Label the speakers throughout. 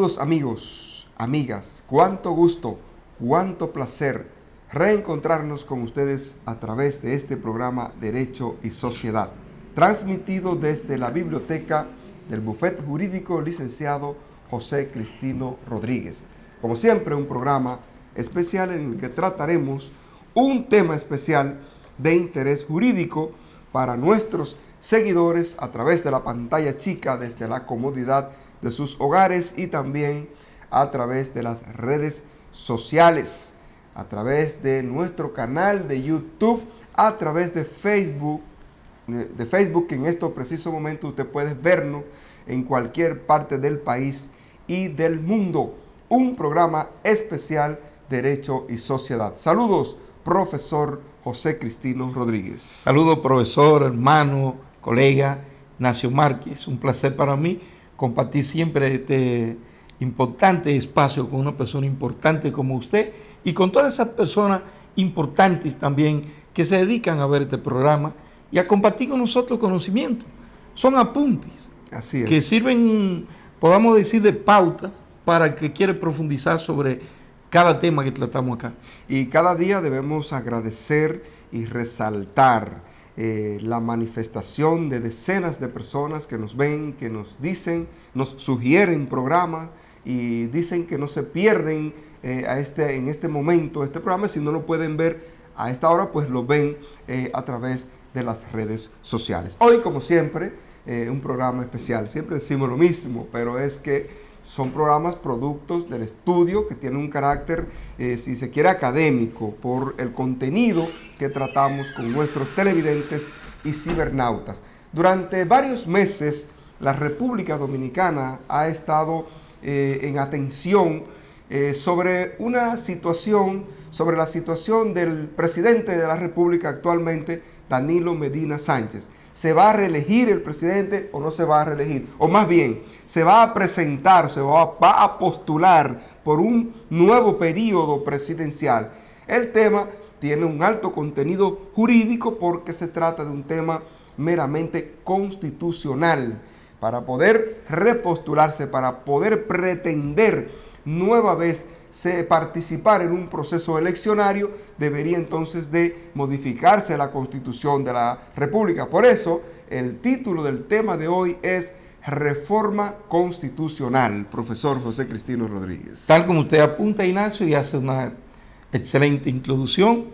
Speaker 1: Saludos amigos, amigas, cuánto gusto, cuánto placer reencontrarnos con ustedes a través de este programa Derecho y Sociedad, transmitido desde la biblioteca del Bufete Jurídico Licenciado José Cristino Rodríguez. Como siempre, un programa especial en el que trataremos un tema especial de interés jurídico para nuestros seguidores a través de la pantalla chica desde la comodidad de sus hogares y también a través de las redes sociales, a través de nuestro canal de YouTube, a través de Facebook, que en estos precisos momentos usted puede vernos en cualquier parte del país y del mundo. Un programa especial Derecho y Sociedad. Saludos, profesor José Cristino Rodríguez.
Speaker 2: Saludos, profesor, hermano, colega Ignacio Márquez. Un placer para mí compartir siempre este importante espacio con una persona importante como usted y con todas esas personas importantes también que se dedican a ver este programa y a compartir con nosotros conocimientos. Son apuntes.
Speaker 1: Así es.
Speaker 2: Que sirven, podamos decir, de pautas para el que quiere profundizar sobre cada tema que tratamos acá.
Speaker 1: Y cada día debemos agradecer y resaltar la manifestación de decenas de personas que nos ven, que nos dicen, nos sugieren programas y dicen que no se pierden en este momento este programa. Si no lo pueden ver a esta hora, pues lo ven a través de las redes sociales. Hoy, como siempre, un programa especial. Siempre decimos lo mismo, pero es que son programas productos del estudio que tienen un carácter, si se quiere, académico, por el contenido que tratamos con nuestros televidentes y cibernautas. Durante varios meses, la República Dominicana ha estado en atención sobre una situación, sobre la situación del presidente de la República actualmente, Danilo Medina Sánchez. ¿Se va a reelegir el presidente o no se va a reelegir? O más bien, ¿se va a presentar, va a postular por un nuevo periodo presidencial? El tema tiene un alto contenido jurídico porque se trata de un tema meramente constitucional. Para poder repostularse, para poder pretender nueva vez participar en un proceso eleccionario, debería entonces de modificarse la Constitución de la República. Por eso, el título del tema de hoy es Reforma Constitucional, profesor José Cristino Rodríguez.
Speaker 2: Tal como usted apunta, Ignacio, y hace una excelente introducción,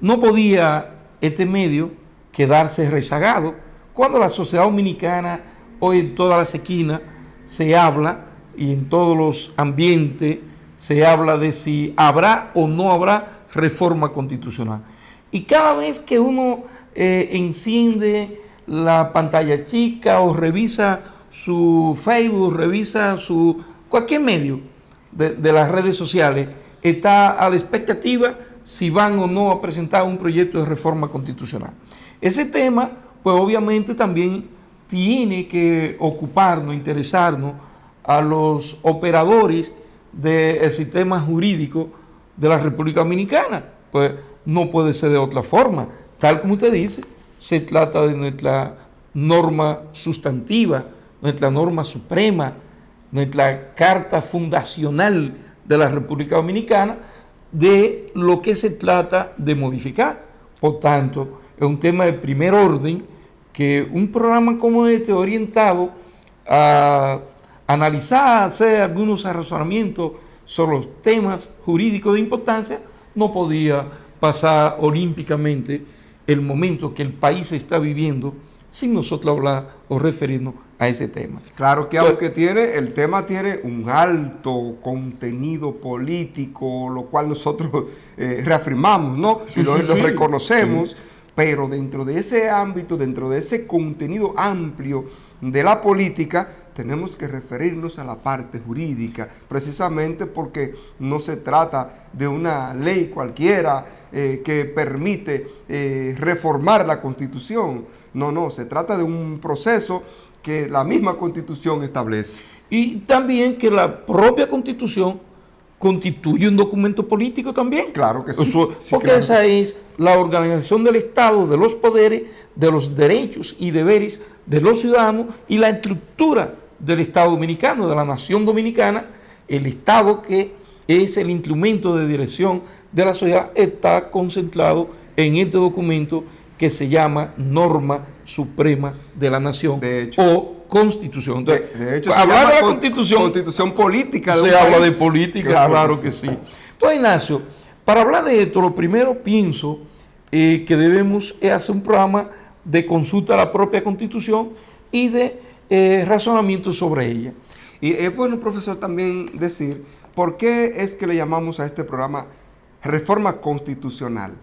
Speaker 2: no podía este medio quedarse rezagado cuando la sociedad dominicana, hoy en todas las esquinas, se habla, y en todos los ambientes, se habla de si habrá o no habrá reforma constitucional. Y cada vez que uno enciende la pantalla chica o revisa su Facebook, revisa cualquier medio de las redes sociales, está a la expectativa si van o no a presentar un proyecto de reforma constitucional. Ese tema, pues obviamente también tiene que ocuparnos, interesarnos a los operadores del sistema jurídico de la República Dominicana. Pues no puede ser de otra forma. Tal como usted dice, se trata de nuestra norma sustantiva, nuestra norma suprema, nuestra carta fundacional de la República Dominicana, de lo que se trata de modificar. Por tanto, es un tema de primer orden que un programa como este orientado a analizar, hacer algunos razonamientos sobre los temas jurídicos de importancia, no podía pasar olímpicamente el momento que el país está viviendo sin nosotros hablar o referirnos a ese tema.
Speaker 1: Claro que aunque el tema tiene un alto contenido político, lo cual nosotros reafirmamos, ¿no?
Speaker 2: Sí,
Speaker 1: y lo reconocemos,
Speaker 2: sí.
Speaker 1: Pero dentro de ese ámbito, dentro de ese contenido amplio de la política, tenemos que referirnos a la parte jurídica, precisamente porque no se trata de una ley cualquiera que permite reformar la Constitución. No, se trata de un proceso que la misma Constitución establece.
Speaker 2: Y también que la propia Constitución constituye un documento político también.
Speaker 1: Claro que sí.
Speaker 2: Porque
Speaker 1: claro.
Speaker 2: Esa es la organización del Estado, de los poderes, de los derechos y deberes de los ciudadanos y la estructura del Estado Dominicano, de la nación dominicana. El Estado, que es el instrumento de dirección de la sociedad, está concentrado en este documento que se llama Norma Suprema de la Nación,
Speaker 1: De hecho.
Speaker 2: o Constitución. Entonces,
Speaker 1: De hecho,
Speaker 2: hablar de la Constitución
Speaker 1: política de un
Speaker 2: se habla
Speaker 1: país.
Speaker 2: de política, claro que sí. Entonces, Ignacio, para hablar de esto, lo primero pienso que debemos hacer un programa de consulta a la propia Constitución y de razonamiento sobre ella.
Speaker 1: Y es bueno, profesor, también decir por qué es que le llamamos a este programa Reforma Constitucional.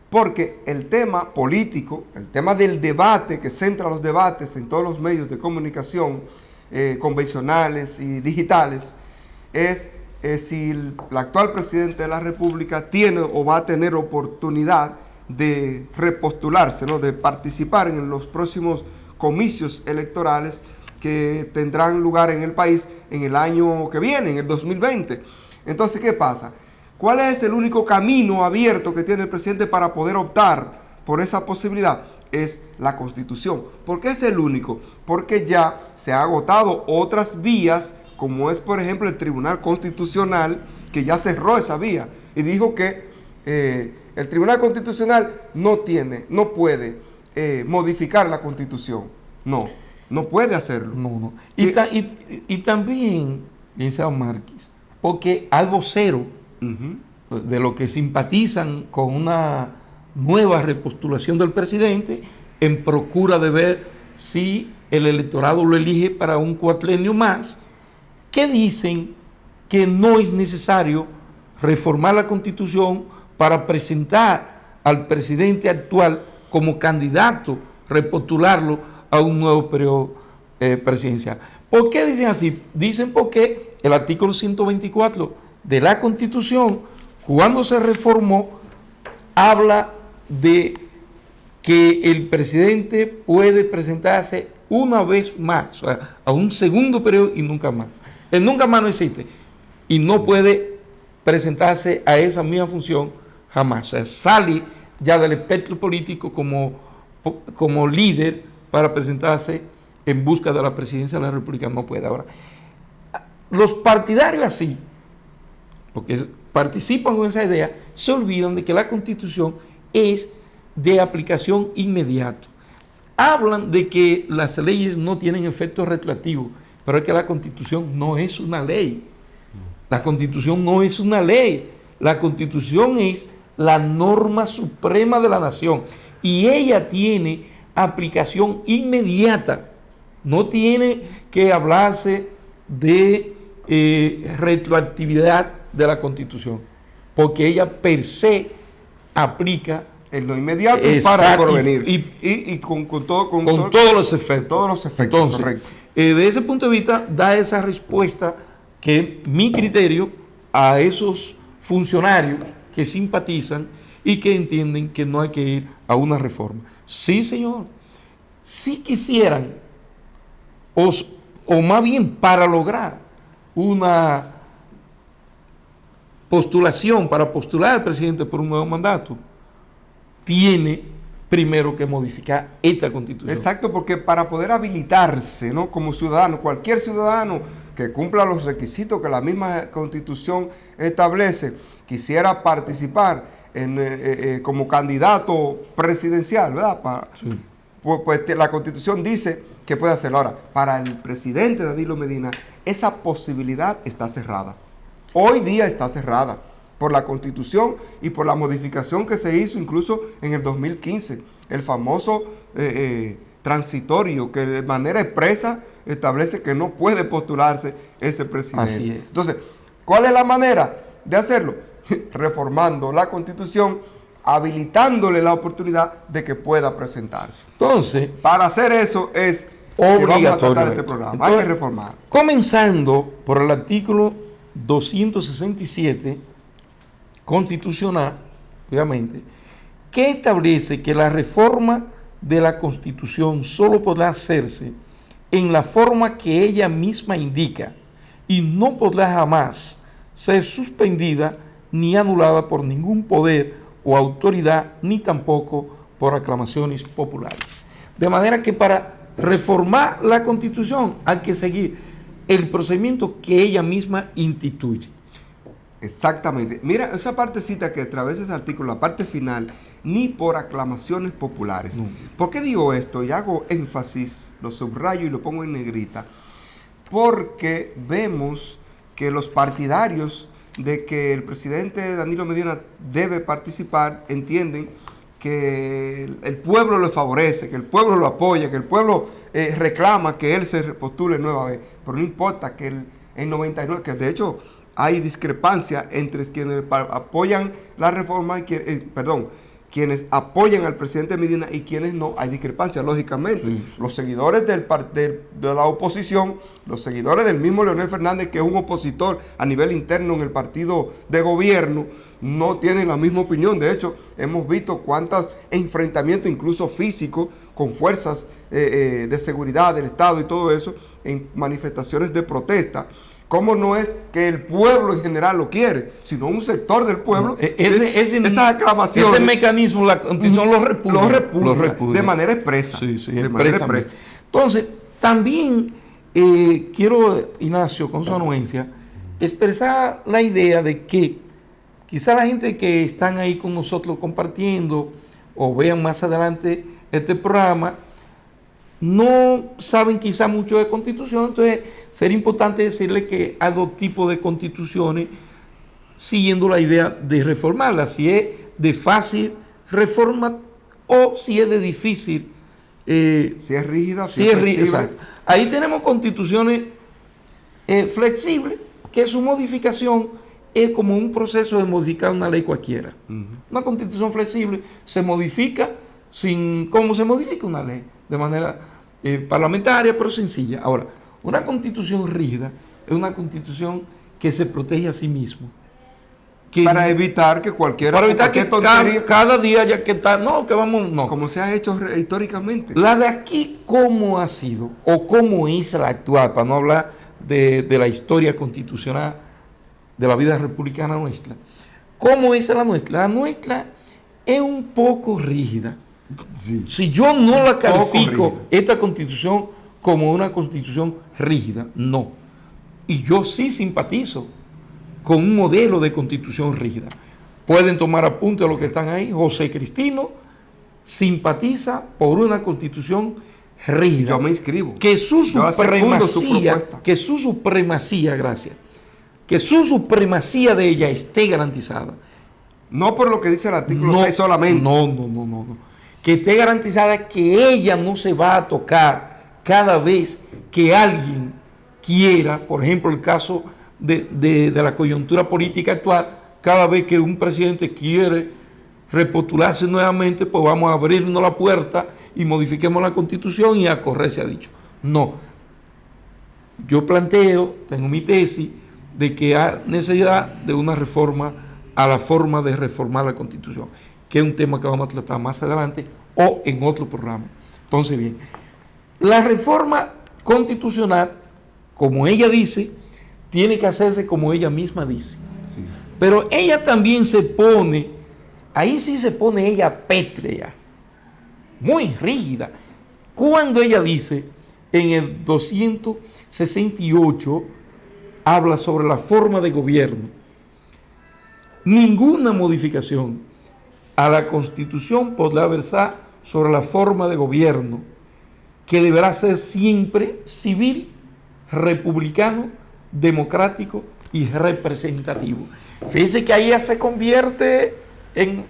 Speaker 1: Porque el tema político, el tema del debate que centra los debates en todos los medios de comunicación convencionales y digitales, es si el actual presidente de la República tiene o va a tener oportunidad de repostularse, ¿no?, de participar en los próximos comicios electorales que tendrán lugar en el país en el año que viene, en el 2020. Entonces, ¿qué pasa? ¿Cuál es el único camino abierto que tiene el presidente para poder optar por esa posibilidad? Es la Constitución. ¿Por qué es el único? Porque ya se han agotado otras vías, como es, por ejemplo, el Tribunal Constitucional, que ya cerró esa vía y dijo que el Tribunal Constitucional no puede modificar la Constitución. No puede hacerlo.
Speaker 2: No. Y también, licenciado Márquez, porque hay voceros de los que simpatizan con una nueva repostulación del presidente en procura de ver si el electorado lo elige para un cuatrenio más, que dicen que no es necesario reformar la Constitución para presentar al presidente actual como candidato, repostularlo a un nuevo periodo presidencial. ¿Por qué dicen así? Dicen porque el artículo 124 de la Constitución, cuando se reformó, habla de que el presidente puede presentarse una vez más, o sea, a un segundo periodo y nunca más. El nunca más no existe y no puede presentarse a esa misma función jamás. O sea, sale ya del espectro político como líder para presentarse en busca de la presidencia de la República. No puede. Ahora, los partidarios así, los que participan con esa idea, se olvidan de que la Constitución es de aplicación inmediata. Hablan de que las leyes no tienen efecto retroactivo, pero es que la Constitución no es una ley. La Constitución no es una ley. La Constitución es la norma suprema de la nación y ella tiene aplicación inmediata. No tiene que hablarse de retroactividad de la Constitución, porque ella per se aplica
Speaker 1: en lo inmediato y para por venir. Y con
Speaker 2: todos los efectos.
Speaker 1: Todos los efectos.
Speaker 2: Entonces,
Speaker 1: correcto.
Speaker 2: De ese punto de vista, da esa respuesta que mi criterio a esos funcionarios que simpatizan y que entienden que no hay que ir a una reforma. Sí, señor. Si quisieran, o más bien para lograr una postulación, para postular al presidente por un nuevo mandato, tiene primero que modificar esta Constitución.
Speaker 1: Exacto, porque para poder habilitarse, ¿no?, como ciudadano, cualquier ciudadano que cumpla los requisitos que la misma Constitución establece, quisiera participar como candidato presidencial, ¿verdad?
Speaker 2: Sí.
Speaker 1: Pues la Constitución dice que puede hacerlo. Ahora, para el presidente Danilo Medina, esa posibilidad está cerrada. Hoy día está cerrada por la Constitución y por la modificación que se hizo incluso en el 2015, el famoso transitorio que de manera expresa establece que no puede postularse ese presidente.
Speaker 2: Así es.
Speaker 1: Entonces, ¿cuál es la manera de hacerlo? Reformando la Constitución, habilitándole la oportunidad de que pueda presentarse.
Speaker 2: Entonces,
Speaker 1: para hacer eso es
Speaker 2: obligatorio.
Speaker 1: Vamos a tratar este programa.
Speaker 2: Entonces,
Speaker 1: hay que reformar.
Speaker 2: Comenzando por el artículo 267 constitucional, obviamente, que establece que la reforma de la Constitución solo podrá hacerse en la forma que ella misma indica y no podrá jamás ser suspendida ni anulada por ningún poder o autoridad, ni tampoco por aclamaciones populares. De manera que para reformar la Constitución, hay que seguir el procedimiento que ella misma instituye.
Speaker 1: Exactamente. Mira, esa partecita que atraviesa ese artículo, la parte final, ni por aclamaciones populares.
Speaker 2: No.
Speaker 1: ¿Por qué digo esto? Y hago énfasis, lo subrayo y lo pongo en negrita. Porque vemos que los partidarios de que el presidente Danilo Medina debe participar entienden que el pueblo lo favorece, que el pueblo lo apoya, que el pueblo reclama que él se postule nueva vez. Pero no importa que el 99, que de hecho hay discrepancia entre quienes apoyan la reforma y quienes apoyan al presidente Medina y quienes no, hay discrepancia, lógicamente.
Speaker 2: Sí.
Speaker 1: Los seguidores de la oposición, los seguidores del mismo Leonel Fernández, que es un opositor a nivel interno en el partido de gobierno, no tienen la misma opinión. De hecho, hemos visto cuántos enfrentamientos, incluso físicos, con fuerzas de seguridad del Estado y todo eso, en manifestaciones de protesta. ¿Cómo no es que el pueblo en general lo quiere, sino un sector del pueblo?
Speaker 2: No, esas
Speaker 1: aclamaciones,
Speaker 2: ese mecanismo, la Constitución lo repudia.
Speaker 1: De manera expresa.
Speaker 2: Sí, sí,
Speaker 1: de manera expresa.
Speaker 2: Entonces, también quiero, Ignacio, con su anuencia, expresar la idea de que quizá la gente que están ahí con nosotros compartiendo o vean más adelante este programa, no saben quizá mucho de Constitución. Entonces sería importante decirle que hay dos tipos de constituciones siguiendo la idea de reformarla, si es de fácil reforma o si es de difícil.
Speaker 1: Si es rígida, si es flexible.
Speaker 2: Exacto. Ahí tenemos constituciones flexibles, que su modificación es como un proceso de modificar una ley cualquiera. Una constitución flexible se modifica sin cómo se modifica una ley, de manera parlamentaria, pero sencilla. Ahora, una constitución rígida es una constitución que se protege a sí mismo.
Speaker 1: Para evitar que cualquiera...
Speaker 2: Para evitar que cada día haya que estar... No, que vamos... No.
Speaker 1: Como se ha hecho históricamente.
Speaker 2: La de aquí, ¿cómo ha sido? O cómo es la actual, para no hablar de la historia constitucional de la vida republicana nuestra. ¿Cómo es la nuestra? La nuestra es un poco rígida. Sí. Si yo no la califico, esta constitución, como una constitución rígida, no. Y yo sí simpatizo con un modelo de constitución rígida. Pueden tomar apunte a lo que están ahí. José Cristino simpatiza por una constitución rígida.
Speaker 1: Yo me inscribo.
Speaker 2: Que su supremacía, gracias, que su supremacía de ella esté garantizada.
Speaker 1: No por lo que dice el artículo 6 solamente.
Speaker 2: No. Que esté garantizada que ella no se va a tocar cada vez que alguien quiera, por ejemplo, el caso de la coyuntura política actual, cada vez que un presidente quiere repostularse nuevamente, pues vamos a abrirnos la puerta y modifiquemos la Constitución y a correr se ha dicho. No. Yo planteo, tengo mi tesis, de que hay necesidad de una reforma a la forma de reformar la Constitución, que es un tema que vamos a tratar más adelante o en otro programa. Entonces, bien, la reforma constitucional, como ella dice, tiene que hacerse como ella misma dice. Sí. Pero ella también se pone, ahí sí se pone ella pétrea, muy rígida, cuando ella dice, en el 268, habla sobre la forma de gobierno. Ninguna modificación a la Constitución podrá versar sobre la forma de gobierno, que deberá ser siempre civil, republicano, democrático y representativo. Fíjense que ahí ya se convierte en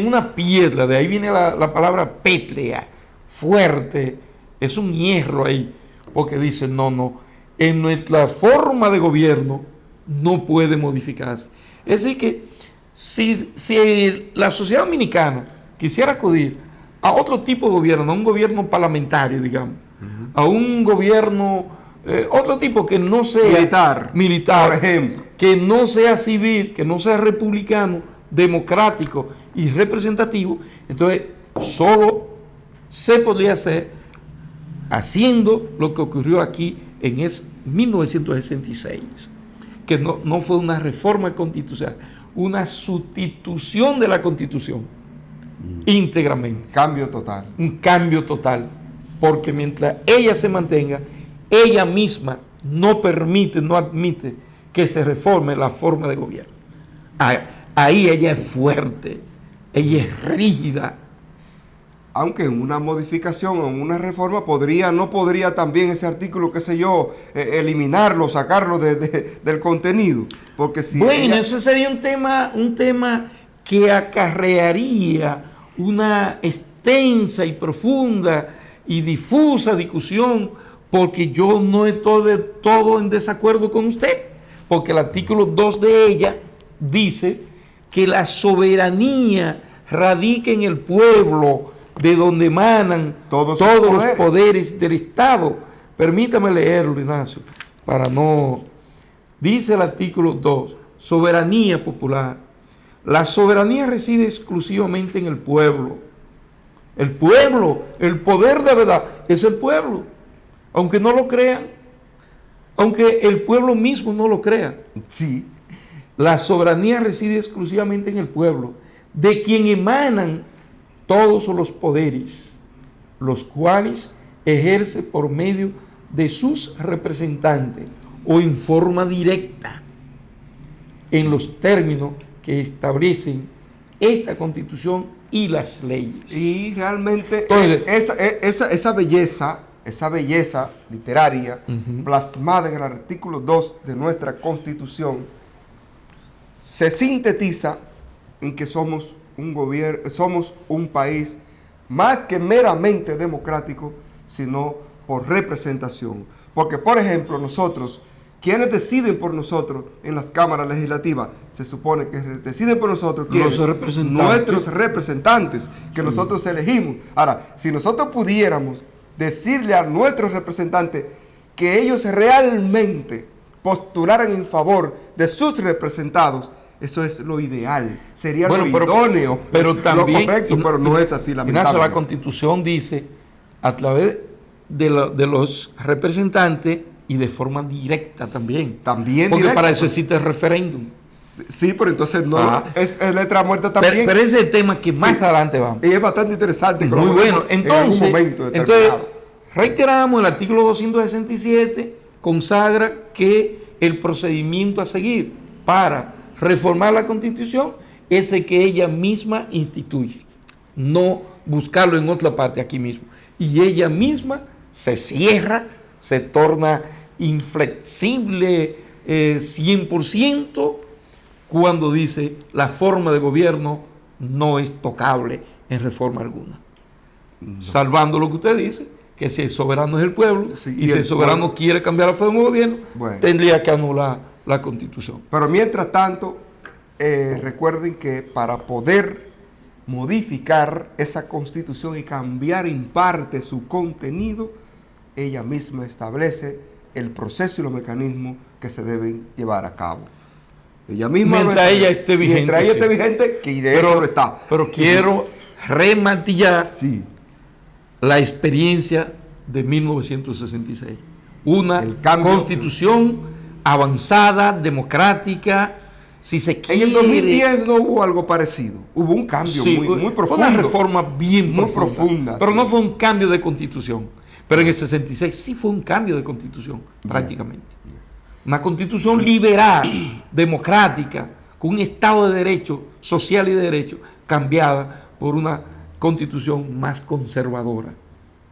Speaker 2: una piedra, de ahí viene la palabra pétrea, fuerte, es un hierro ahí, porque dice, no, en nuestra forma de gobierno no puede modificarse. Es decir que si la sociedad dominicana quisiera acudir a otro tipo de gobierno, a un gobierno parlamentario, digamos, a un gobierno, otro tipo que no sea militar, por ejemplo, que no sea civil, que no sea republicano, democrático y representativo, entonces solo se podría hacer haciendo lo que ocurrió aquí en 1966, que no fue una reforma constitucional, una sustitución de la Constitución íntegramente.
Speaker 1: Cambio total.
Speaker 2: Un cambio total. porque mientras ella se mantenga, ella misma no permite, no admite que se reforme la forma de gobierno. Ahí ella es fuerte, ella es rígida.
Speaker 1: Aunque en una modificación o en una reforma no podría también ese artículo, qué sé yo, eliminarlo, sacarlo del contenido. Porque si
Speaker 2: bueno, ese sería un tema que acarrearía una extensa y profunda y difusa discusión, porque yo no estoy de todo en desacuerdo con usted, porque el artículo 2 de ella dice que la soberanía radica en el pueblo, de donde emanan todos los poderes del Estado. Permítame leerlo, Ignacio, para no... Dice el artículo 2, soberanía popular. La soberanía reside exclusivamente en el pueblo. El pueblo, el poder de verdad, es el pueblo. Aunque no lo crean, aunque el pueblo mismo no lo crea.
Speaker 1: Sí.
Speaker 2: La soberanía reside exclusivamente en el pueblo, de quien emanan todos los poderes, los cuales ejerce por medio de sus representantes o en forma directa, en los términos que establecen esta Constitución y las leyes.
Speaker 1: Y realmente entonces, esa belleza literaria plasmada en el artículo 2 de nuestra Constitución se sintetiza en que somos un país más que meramente democrático, sino por representación. Porque, por ejemplo, nosotros, quienes deciden por nosotros en las cámaras legislativas, se supone que deciden por nosotros nuestros representantes, que nosotros elegimos. Ahora, si nosotros pudiéramos decirle a nuestros representantes que ellos realmente postularan en favor de sus representados, eso es lo ideal, sería lo idóneo,
Speaker 2: pero también,
Speaker 1: lo correcto, pero no es así, lamentablemente.
Speaker 2: La Constitución dice, a través de los representantes y de forma directa también. Porque directa, para eso existe el referéndum.
Speaker 1: Sí, pero entonces no, es letra muerta también.
Speaker 2: Pero ese es el tema que más adelante vamos.
Speaker 1: Y es bastante interesante.
Speaker 2: Muy bueno. Entonces, reiteramos, el artículo 267 consagra que el procedimiento a seguir para reformar la Constitución es el que ella misma instituye, no buscarlo en otra parte, aquí mismo. Y ella misma se cierra, se torna inflexible 100% cuando dice la forma de gobierno no es tocable en reforma alguna. No. Salvando lo que usted dice, que si el soberano es el pueblo, y si el soberano quiere cambiar la forma de gobierno, tendría que anular la Constitución.
Speaker 1: Pero mientras tanto, recuerden que para poder modificar esa Constitución y cambiar en parte su contenido, ella misma establece el proceso y los mecanismos que se deben llevar a cabo. Ella misma
Speaker 2: mientras ella esté vigente.
Speaker 1: Mientras ella esté vigente, que de hecho lo está.
Speaker 2: Pero quiero remartillar la experiencia de 1966. Una Constitución avanzada, democrática, si se quiere.
Speaker 1: En el 2010 no hubo algo parecido. Hubo un cambio muy profundo.
Speaker 2: Fue una reforma muy profunda, pero no fue un cambio de Constitución. Pero en el 66 sí fue un cambio de Constitución, prácticamente. Una Constitución liberal, democrática, con un Estado de Derecho, social y de derecho, cambiada por una Constitución más conservadora,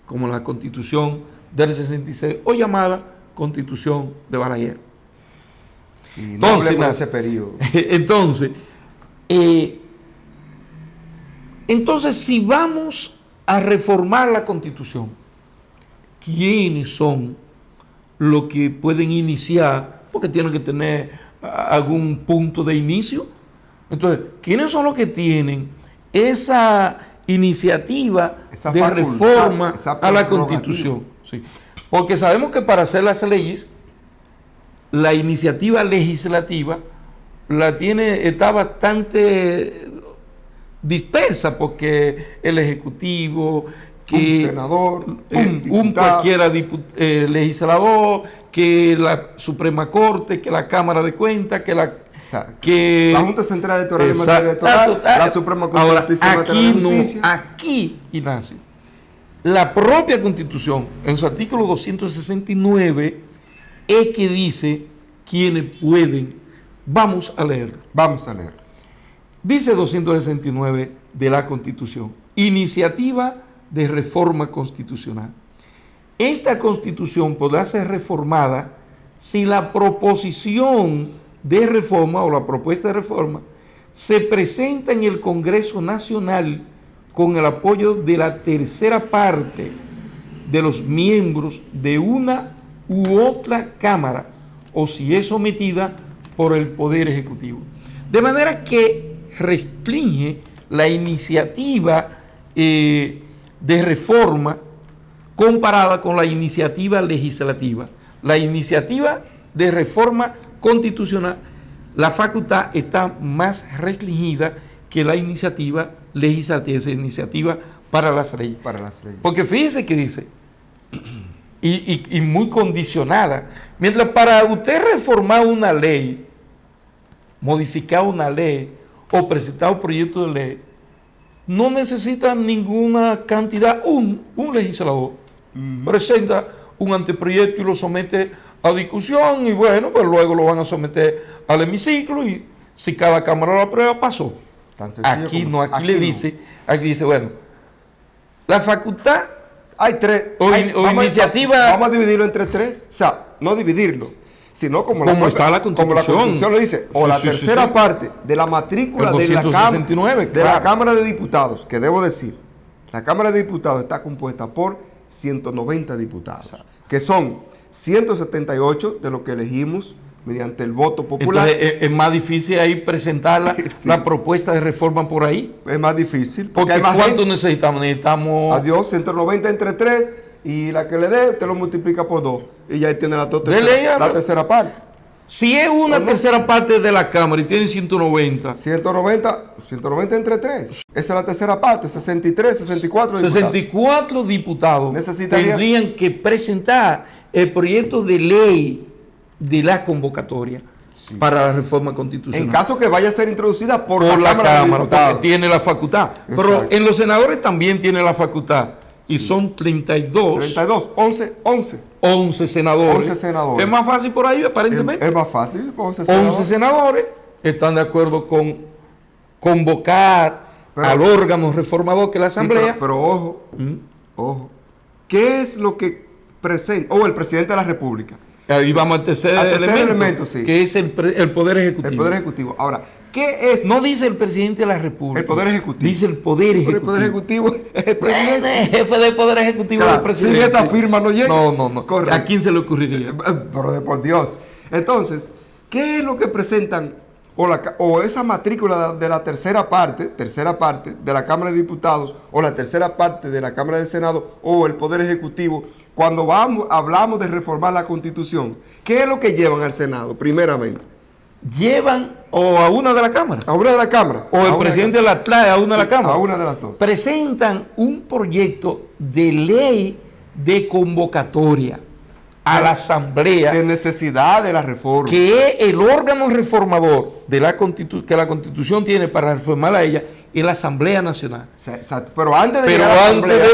Speaker 2: como la Constitución del 66, o llamada Constitución de Balaguer.
Speaker 1: Y no entonces, de ese periodo.
Speaker 2: Entonces, si vamos a reformar la Constitución, ¿quiénes son los que pueden iniciar? Porque tienen que tener algún punto de inicio. Entonces, ¿quiénes son los que tienen esa iniciativa de reforma a la Constitución? Sí. Porque sabemos que para hacer las leyes, la iniciativa legislativa está bastante dispersa, porque el Ejecutivo,
Speaker 1: un senador,
Speaker 2: un cualquiera legislador, que la Suprema Corte, que la Cámara de Cuentas, que la
Speaker 1: Junta Central Electoral y Materia Electoral, la Suprema Corte de Justicia y Materia de Justicia.
Speaker 2: Aquí, Ignacio, la propia Constitución, en su artículo 269, es que dice quiénes pueden. Vamos a leerlo.
Speaker 1: Vamos a leer.
Speaker 2: Dice 269 de la Constitución, iniciativa de reforma constitucional. Esta Constitución podrá ser reformada si la proposición de reforma o la propuesta de reforma se presenta en el Congreso Nacional con el apoyo de la tercera parte de los miembros de una u otra Cámara o si es sometida por el Poder Ejecutivo. De manera que restringe la iniciativa de reforma comparada con la iniciativa legislativa. La iniciativa de reforma constitucional, la facultad está más restringida que la iniciativa legislativa, esa iniciativa para las leyes. Porque fíjese que dice, y muy condicionada, mientras para usted reformar una ley, modificar una ley o presentar un proyecto de ley, no necesita ninguna cantidad, un legislador presenta un anteproyecto y lo somete a discusión y bueno, pues luego lo van a someter al hemiciclo y si cada cámara lo aprueba, pasó. Aquí no, aquí dice, bueno, la facultad
Speaker 1: hay tres,
Speaker 2: iniciativa.
Speaker 1: Vamos a dividirlo entre tres, o sea, no dividirlo, sino como
Speaker 2: está la Constitución.
Speaker 1: Como la Constitución lo dice, o la tercera parte de la matrícula de la Cámara de Diputados, que debo decir, la Cámara de Diputados está compuesta por 190 diputados, que son 178 de los que elegimos mediante el voto popular.
Speaker 2: Entonces, es más difícil ahí presentar la propuesta de reforma por ahí.
Speaker 1: Es más difícil.
Speaker 2: Porque hay más ¿cuánto necesitamos? Necesitamos...
Speaker 1: Adiós, 190 entre 3 y la que le dé, te lo multiplica por 2 y ya tiene la tercera parte.
Speaker 2: Si es una tercera parte de la Cámara y tiene 190.
Speaker 1: 190 entre 3. Esa es la tercera parte, 63, 64
Speaker 2: diputados. 64 diputados tendrían que presentar el proyecto de ley de la convocatoria para la reforma constitucional.
Speaker 1: En caso que vaya a ser introducida por la
Speaker 2: Cámara, porque tiene la facultad. Pero en los senadores también tiene la facultad. Y son 32. 11 senadores. Es más fácil por ahí, aparentemente.
Speaker 1: Es más fácil.
Speaker 2: 11 senadores están de acuerdo con convocar al órgano reformador que es la Asamblea.
Speaker 1: Sí, pero ojo. ¿Qué es lo que presenta? El presidente de la República.
Speaker 2: Ahí vamos al tercer elemento, que es el Poder Ejecutivo.
Speaker 1: El Poder Ejecutivo. Ahora, ¿qué es?
Speaker 2: No dice el presidente de la República.
Speaker 1: El Poder Ejecutivo.
Speaker 2: Dice el Poder Ejecutivo.
Speaker 1: El Poder Ejecutivo es el presidente.
Speaker 2: El jefe del Poder Ejecutivo es el presidente.
Speaker 1: Si esa firma no llega.
Speaker 2: No. Correcto. ¿A quién se le ocurriría?
Speaker 1: Pero por Dios. Entonces, ¿qué es lo que presentan? O esa matrícula de la tercera parte de la Cámara de Diputados, o la tercera parte de la Cámara del Senado, o el Poder Ejecutivo, cuando hablamos de reformar la Constitución, ¿qué es lo que llevan al Senado, primeramente?
Speaker 2: Llevan o a una de la Cámara.
Speaker 1: A una de la Cámara.
Speaker 2: O el presidente la trae a una de la Cámara.
Speaker 1: A una de las dos.
Speaker 2: Presentan un proyecto de ley de convocatoria a la Asamblea.
Speaker 1: De necesidad de la reforma.
Speaker 2: Que es el órgano reformador de que la Constitución tiene para reformarla a ella, es la Asamblea Nacional.
Speaker 1: Pero antes de llegar a la Asamblea,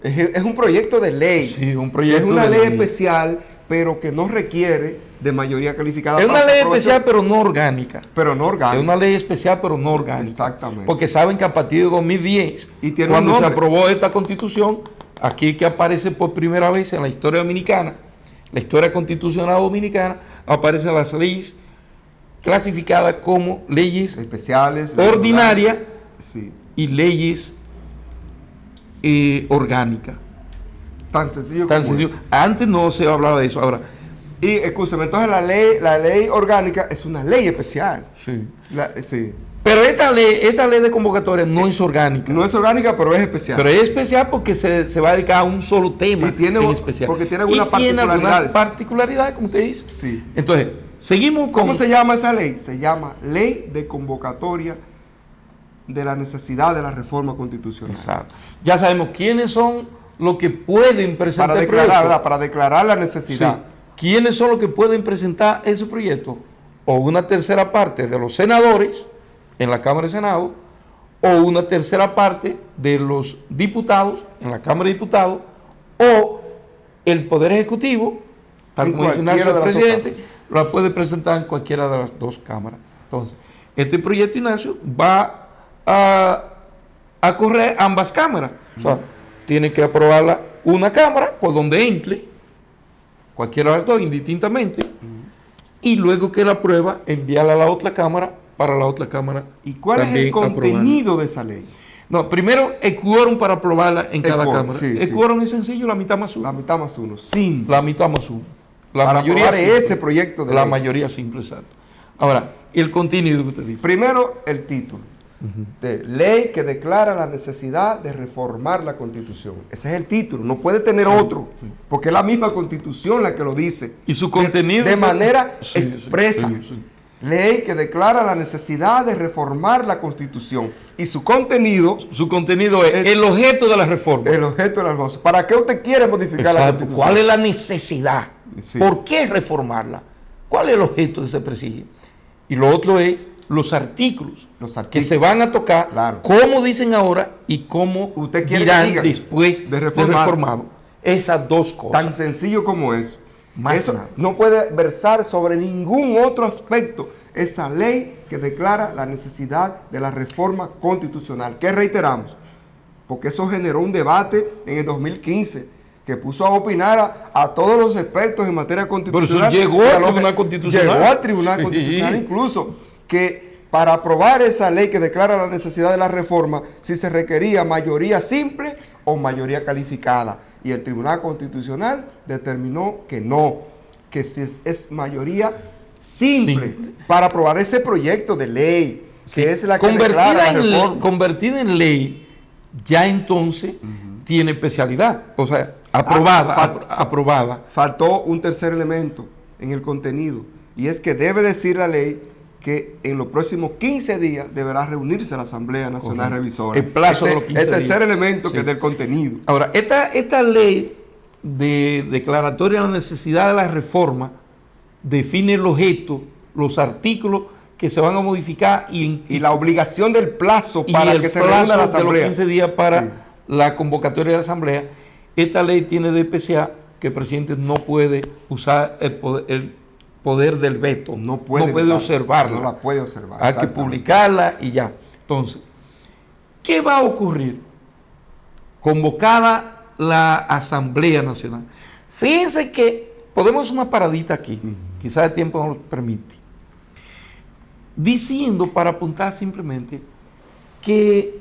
Speaker 1: es un proyecto de ley.
Speaker 2: Sí, un proyecto
Speaker 1: es una ley especial, pero que no requiere de mayoría calificada.
Speaker 2: Es una ley especial, pero no orgánica.
Speaker 1: Es
Speaker 2: una ley especial, pero no orgánica.
Speaker 1: Exactamente.
Speaker 2: Porque saben que a partir de 2010, cuando se aprobó esta Constitución, aquí que aparece por primera vez en la historia dominicana, la historia constitucional dominicana, aparecen las leyes clasificadas como leyes
Speaker 1: especiales,
Speaker 2: ordinarias y leyes orgánicas.
Speaker 1: Tan sencillo como eso.
Speaker 2: Antes no se hablaba de eso, ahora.
Speaker 1: Y escúchame, entonces la ley orgánica es una ley especial.
Speaker 2: Sí.
Speaker 1: Sí.
Speaker 2: Pero esta ley de convocatoria no es orgánica.
Speaker 1: No es orgánica, pero es especial.
Speaker 2: Pero es especial porque se va a dedicar a un solo tema en especial.
Speaker 1: Porque tiene algunas particularidades.
Speaker 2: Tiene algunas particularidades, como usted dice.
Speaker 1: Sí.
Speaker 2: Entonces, seguimos con...
Speaker 1: ¿Cómo se llama esa ley? Se llama Ley de Convocatoria de la Necesidad de la Reforma Constitucional.
Speaker 2: Exacto. Ya sabemos quiénes son los que pueden presentar
Speaker 1: para declarar la necesidad.
Speaker 2: Sí. ¿Quiénes son los que pueden presentar ese proyecto? O una tercera parte de los senadores en la Cámara de Senado, o una tercera parte de los diputados en la Cámara de Diputados, o el Poder Ejecutivo, tal como dice Ignacio, el presidente, la puede presentar en cualquiera de las dos cámaras. Entonces, este proyecto, Ignacio, va a correr ambas cámaras. O sea, tiene que aprobarla una cámara por donde entre, cualquiera de las dos, indistintamente, y luego que la aprueba, enviarla a la otra cámara para la otra cámara.
Speaker 1: ¿Y cuál es el contenido de esa ley?
Speaker 2: No, primero el quórum para aprobarla en cada cámara.
Speaker 1: Sí,
Speaker 2: el quórum es sencillo, la mitad más uno.
Speaker 1: La mitad más uno, simple.
Speaker 2: La mitad más uno. La
Speaker 1: para
Speaker 2: mayoría
Speaker 1: aprobar
Speaker 2: simple.
Speaker 1: Ese proyecto de
Speaker 2: la
Speaker 1: ley.
Speaker 2: mayoría simple, exacto. Ahora, el contenido que usted dice.
Speaker 1: Primero, el título. De ley que declara la necesidad de reformar la Constitución. Ese es el título, no puede tener otro, porque es la misma Constitución la que lo dice.
Speaker 2: Y su contenido
Speaker 1: de manera expresa.
Speaker 2: Sí.
Speaker 1: Ley que declara la necesidad de reformar la Constitución. Y su contenido
Speaker 2: es el objeto de la reforma.
Speaker 1: El objeto de las cosas. ¿Para qué usted quiere modificar la Constitución?
Speaker 2: ¿Cuál es la necesidad?
Speaker 1: Sí.
Speaker 2: ¿Por qué reformarla? ¿Cuál es el objeto de ese presidio? Y lo otro es los artículos que se van a tocar,
Speaker 1: claro,
Speaker 2: cómo dicen ahora y cómo
Speaker 1: usted quiere
Speaker 2: dirán después de reformado. Esas dos cosas.
Speaker 1: Tan sencillo como eso. Eso
Speaker 2: nada.
Speaker 1: No puede versar sobre ningún otro aspecto esa ley que declara la necesidad de la reforma constitucional. ¿Qué reiteramos? Porque eso generó un debate en el 2015 que puso a opinar a todos los expertos en materia constitucional.
Speaker 2: Pero eso llegó al Tribunal Constitucional.
Speaker 1: Llegó al Tribunal Constitucional incluso, que para aprobar esa ley que declara la necesidad de la reforma, si se requería mayoría simple o mayoría calificada. Y el Tribunal Constitucional determinó que no, que si es mayoría simple para aprobar ese proyecto de ley, que es la que declara la reforma.
Speaker 2: Convertida en ley, ya entonces tiene especialidad, o sea, aprobada.
Speaker 1: Faltó un tercer elemento en el contenido, y es que debe decir la ley que en los próximos 15 días deberá reunirse la Asamblea Nacional Revisora.
Speaker 2: El plazo de los 15 días.
Speaker 1: El tercer elemento que es del contenido.
Speaker 2: Ahora, esta ley de declaratoria de la necesidad de la reforma define el objeto, los artículos que se van a modificar y
Speaker 1: la obligación del plazo para que se reúna la Asamblea.
Speaker 2: De los 15 días para la convocatoria de la Asamblea. Esta ley tiene de especial que el presidente no puede usar el poder del veto, no puede observarla.
Speaker 1: No la puede observar.
Speaker 2: Hay que publicarla y ya. Entonces, ¿qué va a ocurrir? Convocada la Asamblea Nacional. Fíjense que podemos hacer una paradita aquí, quizás el tiempo no lo permite, diciendo, para apuntar simplemente, que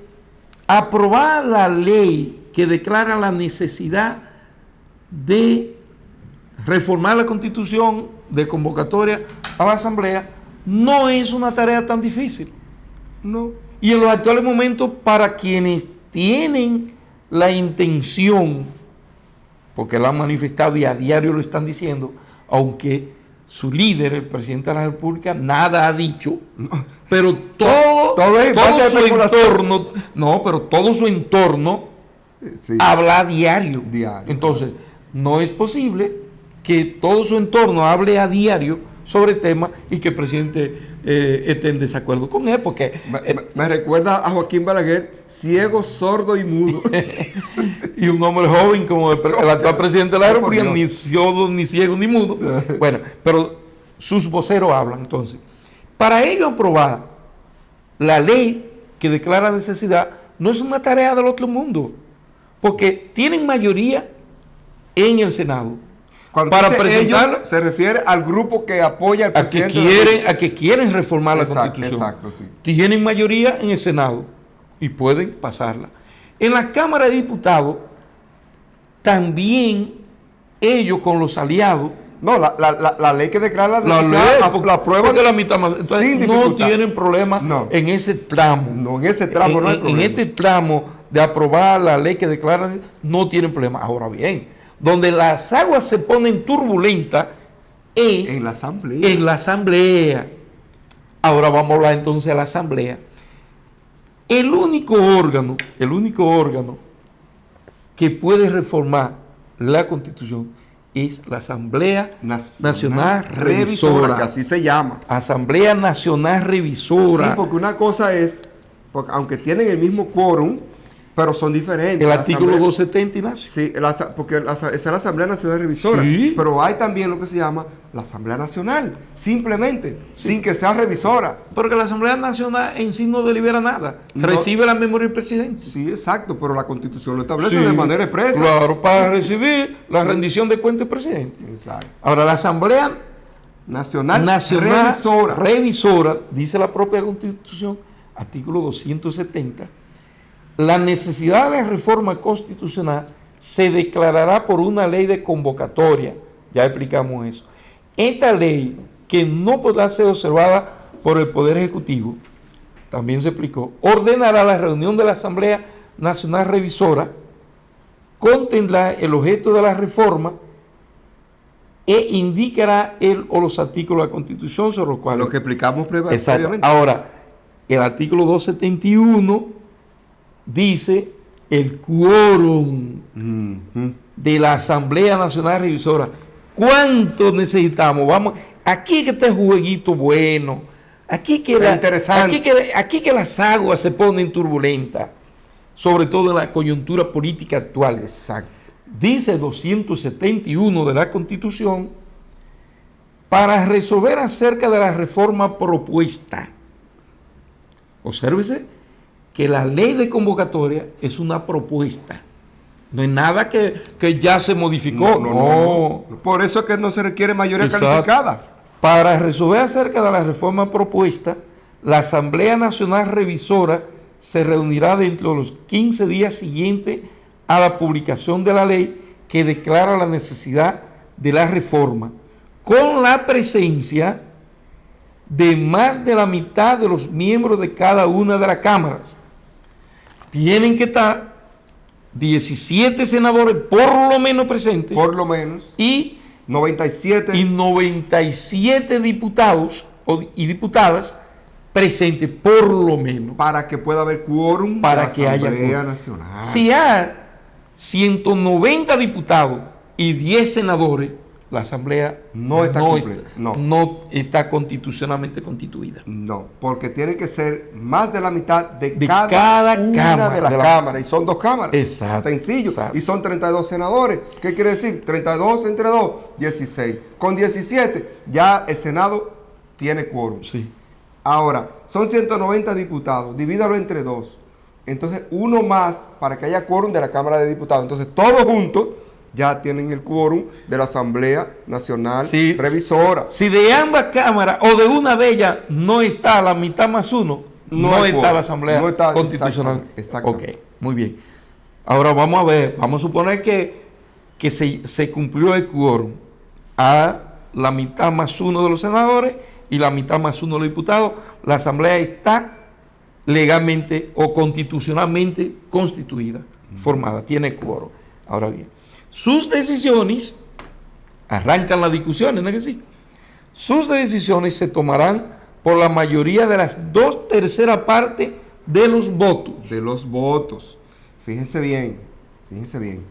Speaker 2: aprobar la ley que declara la necesidad de reformar la Constitución de convocatoria a la Asamblea no es una tarea tan difícil.
Speaker 1: No.
Speaker 2: Y en los actuales momentos, para quienes tienen la intención, porque lo han manifestado y a diario lo están diciendo, aunque su líder, el presidente de la República, nada ha dicho, pero todo su entorno, todo su entorno habla a diario. Entonces, no es posible que todo su entorno hable a diario sobre temas y que el presidente esté en desacuerdo con él, porque...
Speaker 1: Me recuerda a Joaquín Balaguer, ciego, sordo y mudo.
Speaker 2: Y un hombre joven como el actual presidente de la República, ni sordo, ni ciego, ni mudo. Bueno, pero sus voceros hablan. Entonces, para ello aprobar la ley que declara necesidad no es una tarea del otro mundo, porque tienen mayoría en el Senado.
Speaker 1: Cuando para presentarla, se refiere al grupo que apoya al presidente.
Speaker 2: A que quieren reformar la Constitución.
Speaker 1: Exacto, sí.
Speaker 2: Tienen mayoría en el Senado y pueden pasarla. En la Cámara de Diputados, también ellos con los aliados.
Speaker 1: No, la ley que declara la
Speaker 2: ley, la prueba de la mitad más. Entonces, no tienen problema en ese tramo.
Speaker 1: No, en ese tramo no hay problema.
Speaker 2: En este tramo de aprobar la ley que declara, no tienen problema. Ahora bien, donde las aguas se ponen turbulentas es
Speaker 1: en la Asamblea.
Speaker 2: En la Asamblea. Ahora vamos a hablar entonces de la Asamblea. El único órgano que puede reformar la Constitución es la Asamblea Nacional Revisora,
Speaker 1: que así se llama.
Speaker 2: Asamblea Nacional Revisora.
Speaker 1: Sí, porque una cosa es porque aunque tienen el mismo quórum, pero son diferentes.
Speaker 2: El
Speaker 1: La
Speaker 2: artículo
Speaker 1: asamblea-
Speaker 2: 270, Ignacio.
Speaker 1: Sí, porque esa es la Asamblea Nacional Revisora,
Speaker 2: Sí.
Speaker 1: pero hay también lo que se llama la Asamblea Nacional, simplemente, sin que sea revisora.
Speaker 2: Porque la Asamblea Nacional en sí no delibera nada.
Speaker 1: No.
Speaker 2: Recibe la memoria del presidente.
Speaker 1: Sí, exacto, pero la Constitución lo establece
Speaker 2: Sí,
Speaker 1: de manera expresa.
Speaker 2: Claro, para recibir la rendición de cuentas del presidente.
Speaker 1: Exacto.
Speaker 2: Ahora, la Asamblea
Speaker 1: Nacional,
Speaker 2: Nacional
Speaker 1: Revisora.
Speaker 2: Revisora, dice la propia Constitución, artículo 270, la necesidad de la reforma constitucional se declarará por una ley de convocatoria. Ya explicamos eso. Esta ley, que no podrá ser observada por el Poder Ejecutivo, también se explicó, ordenará la reunión de la Asamblea Nacional Revisora, contendrá el objeto de la reforma e indicará el o los artículos de la Constitución sobre los cuales...
Speaker 1: Lo que explicamos
Speaker 2: Exacto.
Speaker 1: previamente.
Speaker 2: Ahora, el artículo 271 dice el quórum
Speaker 1: Ujú.
Speaker 2: de la Asamblea Nacional Revisora. ¿Cuánto necesitamos? Vamos, aquí que está el jueguito bueno, aquí que,
Speaker 1: Está interesante.
Speaker 2: aquí que las aguas se ponen turbulentas, sobre todo en la coyuntura política actual.
Speaker 1: Exacto.
Speaker 2: Dice 271 de la Constitución, para resolver acerca de la reforma propuesta. Obsérvese que la ley de convocatoria es una propuesta. No es nada que ya se modificó. No.
Speaker 1: Por eso es que no se requiere mayoría
Speaker 2: Exacto.
Speaker 1: calificada.
Speaker 2: Para resolver acerca de la reforma propuesta, la Asamblea Nacional Revisora se reunirá dentro de los 15 días siguientes a la publicación de la ley que declara la necesidad de la reforma, con la presencia de más de la mitad de los miembros de cada una de las cámaras. Tienen que estar 17 senadores por lo menos presentes
Speaker 1: Por lo menos.
Speaker 2: y
Speaker 1: 97.
Speaker 2: 97 diputados y diputadas presentes por lo menos.
Speaker 1: Para que pueda haber quórum
Speaker 2: Para
Speaker 1: de la
Speaker 2: que haya
Speaker 1: Asamblea
Speaker 2: quórum.
Speaker 1: Nacional.
Speaker 2: Si hay 190 diputados y 10 senadores, la Asamblea
Speaker 1: No está completa, no.
Speaker 2: no está constitucionalmente constituida.
Speaker 1: No, porque tiene que ser más de la mitad de
Speaker 2: cada
Speaker 1: cada una
Speaker 2: cámara
Speaker 1: de las
Speaker 2: de la-
Speaker 1: cámaras. Y son 2 cámaras.
Speaker 2: Exacto,
Speaker 1: Sencillo.
Speaker 2: exacto.
Speaker 1: Y son 32 senadores. ¿Qué quiere decir? 32 entre 2, 16. Con 17 ya el Senado tiene quórum.
Speaker 2: Sí.
Speaker 1: Ahora, son 190 diputados. Divídalo entre 2. Entonces, uno más para que haya quórum de la Cámara de Diputados. Entonces, todos juntos ya tienen el quórum de la Asamblea Nacional
Speaker 2: Sí.
Speaker 1: Revisora.
Speaker 2: Si de ambas cámaras o de una de ellas no está la mitad más uno,
Speaker 1: No
Speaker 2: no
Speaker 1: hay
Speaker 2: está
Speaker 1: quórum.
Speaker 2: la Asamblea
Speaker 1: No está-
Speaker 2: Constitucional.
Speaker 1: exactamente.
Speaker 2: Ok, muy bien. Ahora vamos a ver, vamos a suponer que se cumplió el quórum a la mitad más uno de los senadores y la mitad más uno de los diputados. La Asamblea está legalmente o constitucionalmente constituida, formada, tiene quórum. Ahora bien, sus decisiones, arrancan las discusiones, ¿no es que sí? Sus decisiones se tomarán por la mayoría de las 2/3 partes de los votos.
Speaker 1: De los votos. Fíjense bien, fíjense bien.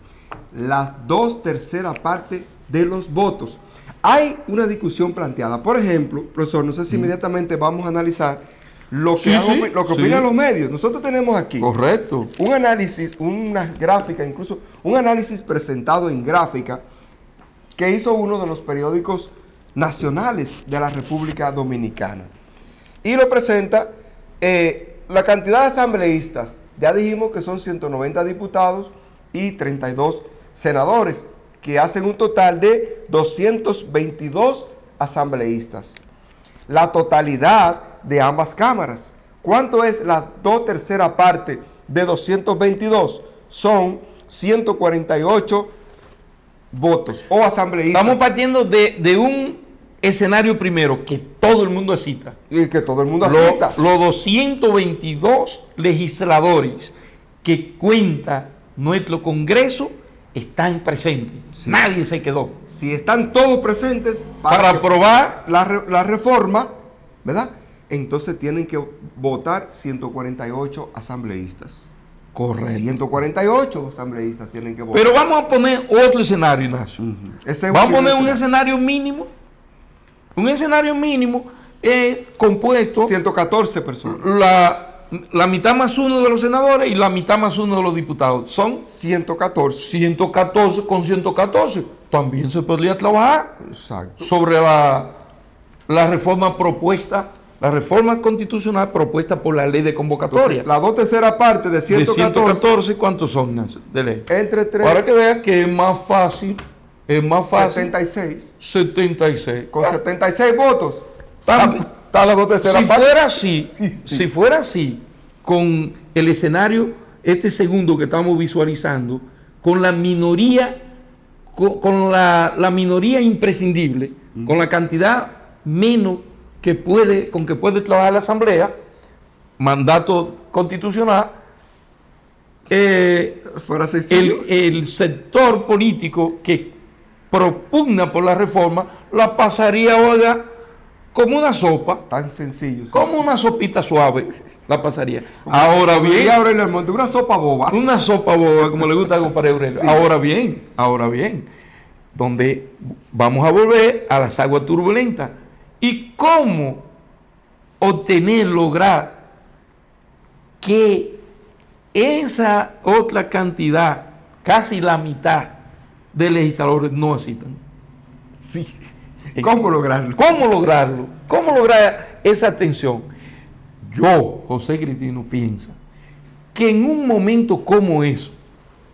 Speaker 1: Las 2/3 partes de los votos. Hay una discusión planteada. Por ejemplo, profesor, no sé si inmediatamente vamos a analizar lo que,
Speaker 2: Sí, sí,
Speaker 1: lo que
Speaker 2: sí.
Speaker 1: opinan los medios. Nosotros tenemos aquí
Speaker 2: Correcto.
Speaker 1: un análisis, una gráfica, incluso un análisis presentado en gráfica que hizo uno de los periódicos nacionales de la República Dominicana. Y lo presenta la cantidad de asambleístas. Ya dijimos que son 190 diputados y 32 senadores, que hacen un total de 222 asambleístas. La totalidad de ambas cámaras. ¿Cuánto es la 2/3 parte de 222? Son 148 votos o asambleístas.
Speaker 2: Estamos partiendo de un escenario primero que todo el mundo cita.
Speaker 1: Y que todo el mundo asista.
Speaker 2: Los 222 legisladores que cuenta nuestro Congreso están presentes.
Speaker 1: Sí.
Speaker 2: Nadie se quedó.
Speaker 1: Si están todos presentes
Speaker 2: Para
Speaker 1: que
Speaker 2: aprobar
Speaker 1: la reforma, ¿verdad? Entonces tienen que votar 148 asambleístas. 148 asambleístas tienen que votar.
Speaker 2: Pero vamos a poner otro escenario, Ignacio.
Speaker 1: Ese es
Speaker 2: Vamos a poner
Speaker 1: primer
Speaker 2: un escenario mínimo. Un escenario mínimo compuesto
Speaker 1: 114 personas.
Speaker 2: la mitad más uno de los senadores y la mitad más uno de los diputados. Son
Speaker 1: 114.
Speaker 2: 114 con 114. También se podría trabajar
Speaker 1: Exacto.
Speaker 2: sobre la reforma propuesta, la reforma constitucional propuesta por la ley de convocatoria.
Speaker 1: Entonces, la 2/3 partes de
Speaker 2: De
Speaker 1: 114,
Speaker 2: 114, ¿cuántos son de ley?
Speaker 1: entre 3,
Speaker 2: Para que vean que es más fácil
Speaker 1: 76.
Speaker 2: 76.
Speaker 1: Con 76 votos,
Speaker 2: Tam-
Speaker 1: está la 2/3
Speaker 2: Si
Speaker 1: parte.
Speaker 2: fuera así,
Speaker 1: Sí.
Speaker 2: si fuera así, con el escenario, este segundo que estamos visualizando, con la minoría, con la minoría imprescindible, con la cantidad menos que puede trabajar la Asamblea, mandato constitucional,
Speaker 1: Fuera sencillo.
Speaker 2: el sector político que propugna por la reforma la pasaría, oiga, como una sopa,
Speaker 1: Tan sencillo. sí.
Speaker 2: como una sopita suave, la pasaría. Ahora
Speaker 1: Como
Speaker 2: bien,
Speaker 1: diría Aurelio Almonte, una sopa boba.
Speaker 2: una sopa boba, como le gusta a compadre Aurelio.
Speaker 1: Sí.
Speaker 2: Ahora bien, donde vamos a volver a las aguas turbulentas. ¿Y cómo lograr que esa otra cantidad, casi la mitad de legisladores no asistan?
Speaker 1: Sí. ¿Cómo lograrlo?
Speaker 2: ¿Cómo lograrlo? ¿Cómo lograr esa atención? Yo, José Cristino, piensa que en un momento como eso,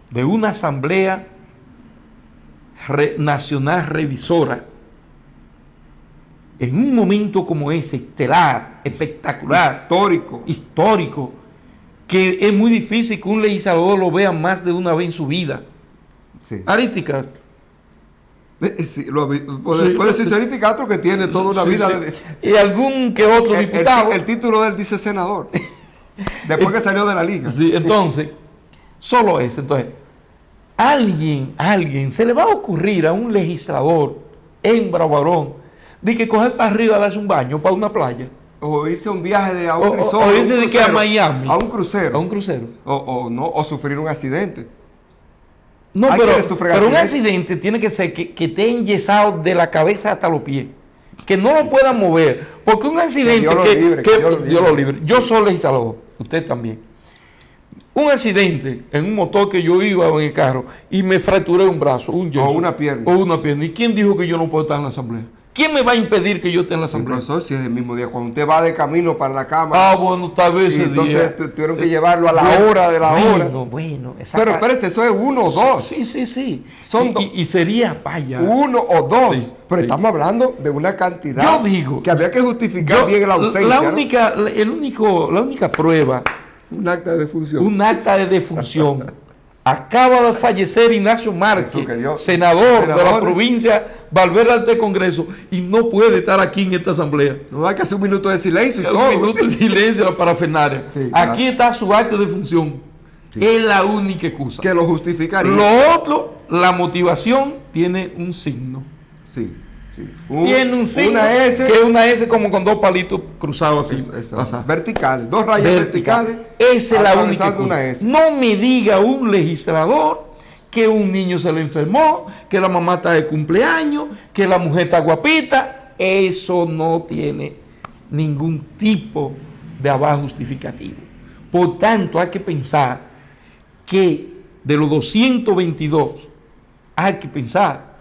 Speaker 2: de una asamblea nacional revisora, en un momento como ese, estelar, espectacular, histórico, que es muy difícil que un legislador lo vea más de una vez en su vida.
Speaker 1: Sí.
Speaker 2: Aristi Castro.
Speaker 1: Sí, puede decirse Aristi Castro que tiene toda una
Speaker 2: Sí,
Speaker 1: vida.
Speaker 2: sí. Y algún que otro diputado.
Speaker 1: El título de él dice senador. Después que salió de la liga.
Speaker 2: Sí, entonces, solo eso. Entonces, alguien, se le va a ocurrir a un legislador, hembra o varón, de que coger para arriba, darse un baño para una playa.
Speaker 1: O irse a un viaje a un
Speaker 2: O
Speaker 1: resort,
Speaker 2: irse de que a Miami.
Speaker 1: A un crucero.
Speaker 2: A un crucero.
Speaker 1: O sufrir un accidente.
Speaker 2: No,
Speaker 1: Hay que sufrir
Speaker 2: pero un
Speaker 1: accidentes.
Speaker 2: accidente tiene que ser que esté enyesado de la cabeza hasta los pies. Que no lo pueda mover. Porque un accidente
Speaker 1: Dios lo libre,
Speaker 2: que
Speaker 1: que Dios lo libre.
Speaker 2: Yo soy legislador, usted también. Un accidente en un motor que yo iba en el carro y me fracturé un brazo, un yeso,
Speaker 1: O una pierna.
Speaker 2: O una pierna. ¿Y quién dijo que yo no puedo estar en la asamblea? ¿Quién me va a impedir que yo esté en la
Speaker 1: Sí,
Speaker 2: asamblea?
Speaker 1: profesor, si es el mismo día, cuando usted va de camino para la cama.
Speaker 2: Ah, bueno, tal vez
Speaker 1: y
Speaker 2: ese
Speaker 1: entonces
Speaker 2: día.
Speaker 1: tuvieron que llevarlo a la hora de la hora.
Speaker 2: Bueno,
Speaker 1: Pero espérese, eso es uno o dos.
Speaker 2: Sí.
Speaker 1: Son
Speaker 2: y sería paya.
Speaker 1: Uno o dos.
Speaker 2: Sí,
Speaker 1: pero
Speaker 2: sí.
Speaker 1: estamos hablando de una cantidad
Speaker 2: Yo digo,
Speaker 1: que habría que justificar
Speaker 2: Yo-
Speaker 1: bien la ausencia.
Speaker 2: La
Speaker 1: ¿no?
Speaker 2: única prueba,
Speaker 1: Un acta de defunción.
Speaker 2: un acta de defunción. Acaba de fallecer Ignacio Márquez,
Speaker 1: Eso que Dios.
Speaker 2: senador de la
Speaker 1: Senador.
Speaker 2: provincia Valverde Arte Congreso, y no puede estar aquí en esta asamblea.
Speaker 1: No hay que hacer un minuto de silencio y
Speaker 2: Un
Speaker 1: todo.
Speaker 2: minuto de silencio a la parafernalia.
Speaker 1: Sí, claro.
Speaker 2: Aquí está su acta de defunción.
Speaker 1: Sí.
Speaker 2: Es la única excusa.
Speaker 1: Que lo justificaría.
Speaker 2: Lo otro, la motivación tiene un signo.
Speaker 1: Sí.
Speaker 2: Tiene un signo
Speaker 1: Una S.
Speaker 2: que es una S como con dos palitos cruzados así. pasar.
Speaker 1: Verticales. Dos rayas verticales.
Speaker 2: Esa es la única
Speaker 1: atravesando
Speaker 2: cosa.
Speaker 1: una S.
Speaker 2: No me diga un legislador que un niño se le enfermó, que la mamá está de cumpleaños, que la mujer está guapita. Eso no tiene ningún tipo de aval justificativo. Por tanto, hay que pensar que de los 222, hay que pensar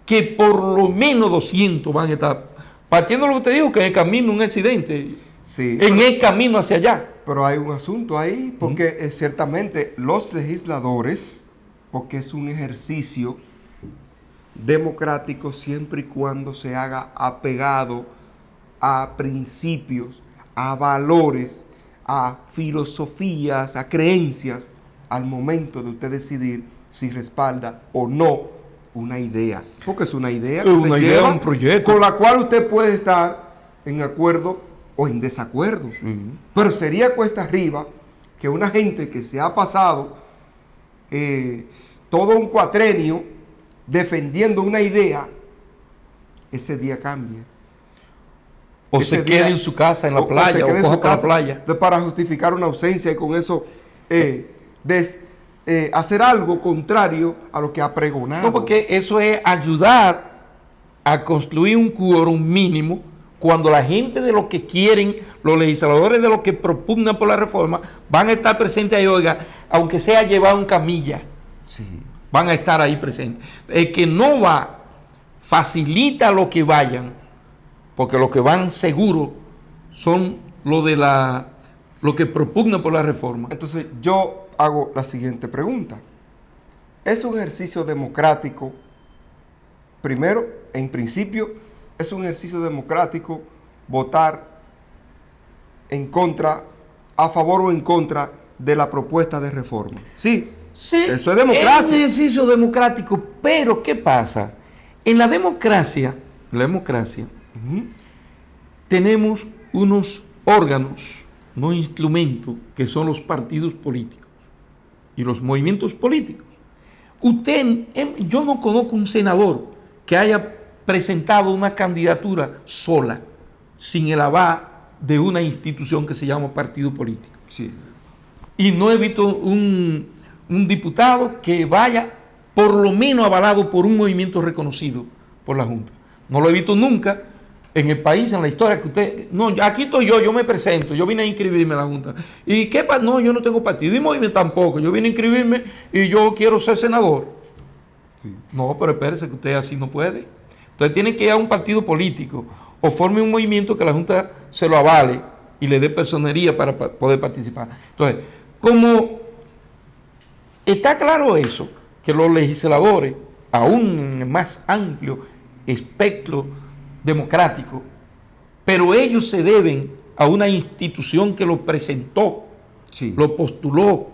Speaker 2: que por lo menos 200 van a estar, partiendo de lo que te digo, que en el camino un accidente,
Speaker 1: Sí.
Speaker 2: en el camino hacia allá.
Speaker 1: Pero hay un asunto ahí, porque ciertamente los legisladores, porque es un ejercicio democrático siempre y cuando se haga apegado a principios, a valores, a filosofías, a creencias, al momento de usted decidir si respalda o no una idea. Porque es una idea que
Speaker 2: Es
Speaker 1: se
Speaker 2: una idea,
Speaker 1: lleva,
Speaker 2: un proyecto.
Speaker 1: con la cual usted puede estar en acuerdo o en desacuerdo. Pero sería cuesta arriba que una gente que se ha pasado todo un cuatrenio defendiendo una idea, ese día cambie.
Speaker 2: O
Speaker 1: Ese
Speaker 2: se quede
Speaker 1: día-
Speaker 2: en su casa, en la
Speaker 1: se
Speaker 2: playa,
Speaker 1: quede
Speaker 2: o
Speaker 1: en
Speaker 2: coja
Speaker 1: su
Speaker 2: para la
Speaker 1: casa
Speaker 2: playa.
Speaker 1: para justificar una ausencia y con eso hacer algo contrario a lo que ha pregonado.
Speaker 2: No, porque eso es ayudar a construir un quórum mínimo cuando la gente de lo que quieren, los legisladores de lo que propugnan por la reforma, van a estar presentes ahí, oiga, aunque sea llevado en camilla,
Speaker 1: Sí.
Speaker 2: van a estar ahí presentes. El que no va, facilita lo que vayan, porque los que van seguro son lo que propugnan por la reforma.
Speaker 1: Entonces yo hago la siguiente pregunta. ¿Es un ejercicio democrático? Primero, en principio, ¿es un ejercicio democrático votar en contra, a favor o en contra de la propuesta de reforma? Sí,
Speaker 2: Sí,
Speaker 1: eso es democracia.
Speaker 2: Es un ejercicio democrático, pero ¿qué pasa? En la democracia,
Speaker 1: Ujú.
Speaker 2: tenemos unos órganos, unos instrumentos que son los partidos políticos y los movimientos políticos. Yo no conozco un senador que haya presentado una candidatura sola, sin el aval de una institución que se llama partido político.
Speaker 1: Sí.
Speaker 2: Y no he visto un diputado que vaya por lo menos avalado por un movimiento reconocido por la Junta. No lo he visto nunca en el país, en la historia, que usted, no, aquí estoy yo me presento, yo vine a inscribirme a la Junta. ¿Y qué pasa? No, yo no tengo partido, y movimiento tampoco, yo vine a inscribirme y yo quiero ser senador.
Speaker 1: Sí.
Speaker 2: No, pero espérese que usted así no puede. Entonces tiene que ir a un partido político o forme un movimiento que la Junta se lo avale y le dé personería para poder participar. Entonces, como está claro eso, que los legisladores, aún en el más amplio espectro democrático, pero ellos se deben a una institución que lo presentó,
Speaker 1: Sí.
Speaker 2: lo postuló,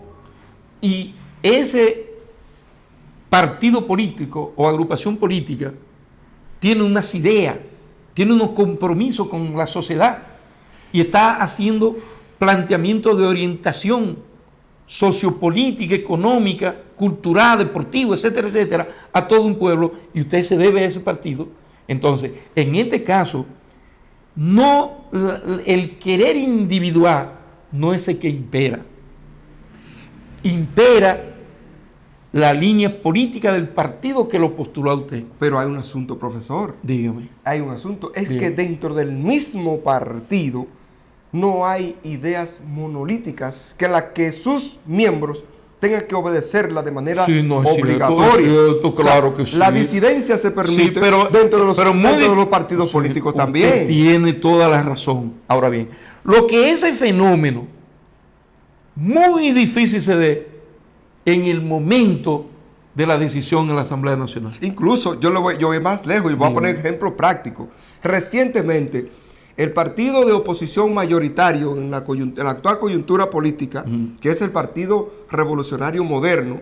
Speaker 2: y ese partido político o agrupación política tiene unas ideas, tiene unos compromisos con la sociedad y está haciendo planteamientos de orientación sociopolítica, económica, cultural, deportivo, etcétera, etcétera, a todo un pueblo, y usted se debe a ese partido. Entonces, en este caso, no, el querer individual no es el que impera. Impera la línea política del partido que lo postuló a usted.
Speaker 1: Pero hay un asunto, profesor.
Speaker 2: Dígame.
Speaker 1: Hay un asunto. Es
Speaker 2: Dígame.
Speaker 1: que dentro del mismo partido no hay ideas monolíticas que las que sus miembros tengan que obedecerla de manera
Speaker 2: Sí, no, es
Speaker 1: obligatoria.
Speaker 2: cierto, claro que sí.
Speaker 1: La disidencia se permite
Speaker 2: Sí, pero
Speaker 1: dentro de los
Speaker 2: muy
Speaker 1: partidos
Speaker 2: sí,
Speaker 1: políticos
Speaker 2: usted
Speaker 1: también.
Speaker 2: tiene toda la razón. Ahora bien, lo que ese fenómeno muy difícil se dé en el momento de la decisión en la Asamblea Nacional.
Speaker 1: Incluso yo voy más lejos y voy a poner ejemplo práctico. Recientemente, el partido de oposición mayoritario en la actual coyuntura política, que es el Partido Revolucionario Moderno,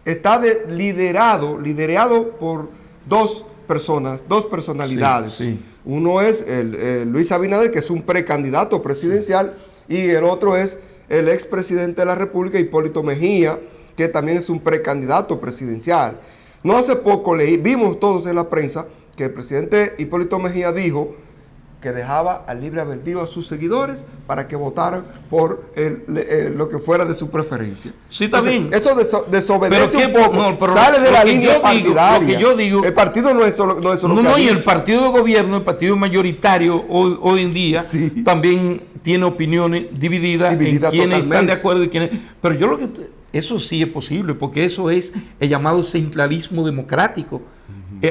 Speaker 1: está liderado por dos personalidades.
Speaker 2: Sí, sí.
Speaker 1: Uno es Luis Abinader, que es un precandidato presidencial, y el otro es el expresidente de la República, Hipólito Mejía, que también es un precandidato presidencial. No hace poco vimos todos en la prensa que el presidente Hipólito Mejía dijo que dejaba al libre albedrío a sus seguidores para que votaran por lo que fuera de su preferencia.
Speaker 2: Sí, está bien.
Speaker 1: Eso desobedece
Speaker 2: Pero
Speaker 1: un poco,
Speaker 2: no, pero
Speaker 1: sale de
Speaker 2: lo
Speaker 1: la
Speaker 2: que
Speaker 1: línea
Speaker 2: yo digo,
Speaker 1: partidaria.
Speaker 2: lo que yo digo-
Speaker 1: el partido no es solo que
Speaker 2: No,
Speaker 1: ha
Speaker 2: y el
Speaker 1: dicho.
Speaker 2: partido de gobierno, el partido mayoritario hoy en día,
Speaker 1: Sí.
Speaker 2: también tiene opiniones divididas en quienes
Speaker 1: totalmente.
Speaker 2: están de acuerdo y quienes... Pero yo eso sí es posible, porque eso es el llamado centralismo democrático.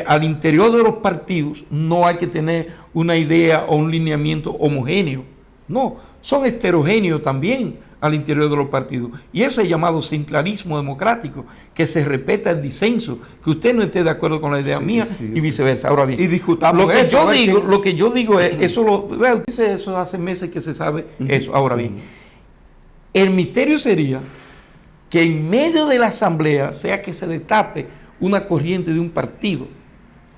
Speaker 2: Al interior de los partidos no hay que tener una idea o un lineamiento homogéneo. No, son heterogéneos también al interior de los partidos. Y ese llamado centralismo democrático, que se respeta el disenso, que usted no esté de acuerdo con la idea mía y viceversa. Ahora bien,
Speaker 1: Y discutamos
Speaker 2: lo que
Speaker 1: eso,
Speaker 2: yo
Speaker 1: ¿ves?
Speaker 2: digo, lo que yo digo es, usted dice eso hace meses que se sabe eso. Ahora bien, el misterio sería que en medio de la asamblea sea que se destape una corriente de un partido.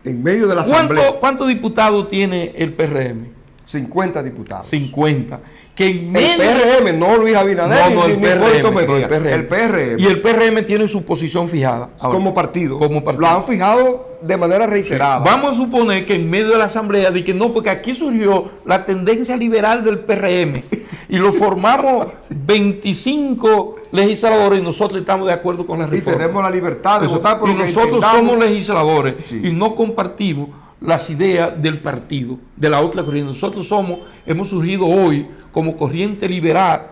Speaker 1: En medio de la asamblea,
Speaker 2: ¿Cuántos diputados tiene el PRM?
Speaker 1: 50 diputados.
Speaker 2: 50. Que en
Speaker 1: El
Speaker 2: medio
Speaker 1: PRM, no Luis Abinader,
Speaker 2: no,
Speaker 1: ni
Speaker 2: el
Speaker 1: Hipólito
Speaker 2: PRM,
Speaker 1: Mejía.
Speaker 2: no,
Speaker 1: El PRM.
Speaker 2: Y el PRM tiene su posición fijada. Ahora,
Speaker 1: como partido.
Speaker 2: Como partido.
Speaker 1: Lo han fijado de manera reiterada.
Speaker 2: Vamos a suponer que en medio de la asamblea, de que no, porque aquí surgió la tendencia liberal del PRM y lo formamos 25 legisladores y nosotros estamos de acuerdo con la
Speaker 1: Y
Speaker 2: reforma.
Speaker 1: tenemos la libertad de
Speaker 2: Eso,
Speaker 1: votar por
Speaker 2: y
Speaker 1: lo que
Speaker 2: nosotros
Speaker 1: entendamos.
Speaker 2: somos legisladores
Speaker 1: Sí.
Speaker 2: y no compartimos las ideas del partido, de la otra corriente. Nosotros hemos surgido hoy como corriente liberal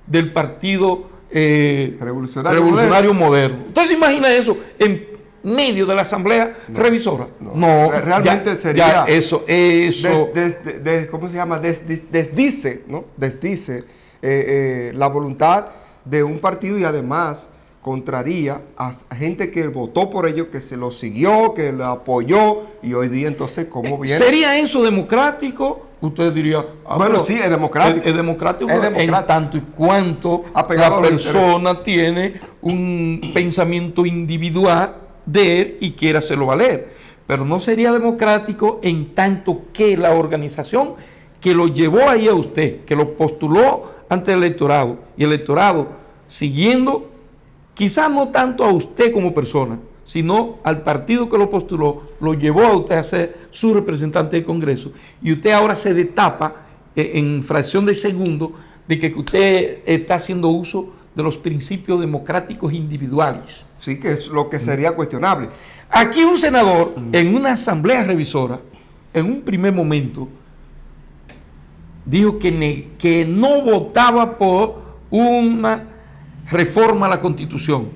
Speaker 2: del partido revolucionario moderno. Entonces imagina eso en medio de la asamblea revisora. No,
Speaker 1: realmente sería
Speaker 2: eso.
Speaker 1: ¿Cómo se llama? Desdice, ¿no? Desdice la voluntad de un partido y además contraría a gente que votó por ello, que se lo siguió, que lo apoyó, y hoy día entonces, ¿cómo viene?
Speaker 2: ¿Sería eso democrático? Usted diría,
Speaker 1: bueno, sí, es democrático.
Speaker 2: Es democrático en tanto y cuanto la persona tiene un pensamiento individual de él y quiere hacerlo valer. Pero no sería democrático en tanto que la organización que lo llevó ahí a usted, que lo postuló ante el electorado, y el electorado siguiendo, quizás no tanto a usted como persona, sino al partido que lo postuló, lo llevó a usted a ser su representante del Congreso, y usted ahora se destapa en fracción de segundo de que usted está haciendo uso de los principios democráticos individuales.
Speaker 1: Sí, que es lo que sería cuestionable.
Speaker 2: Aquí un senador, en una asamblea revisora, en un primer momento, dijo que no votaba por una reforma a la Constitución,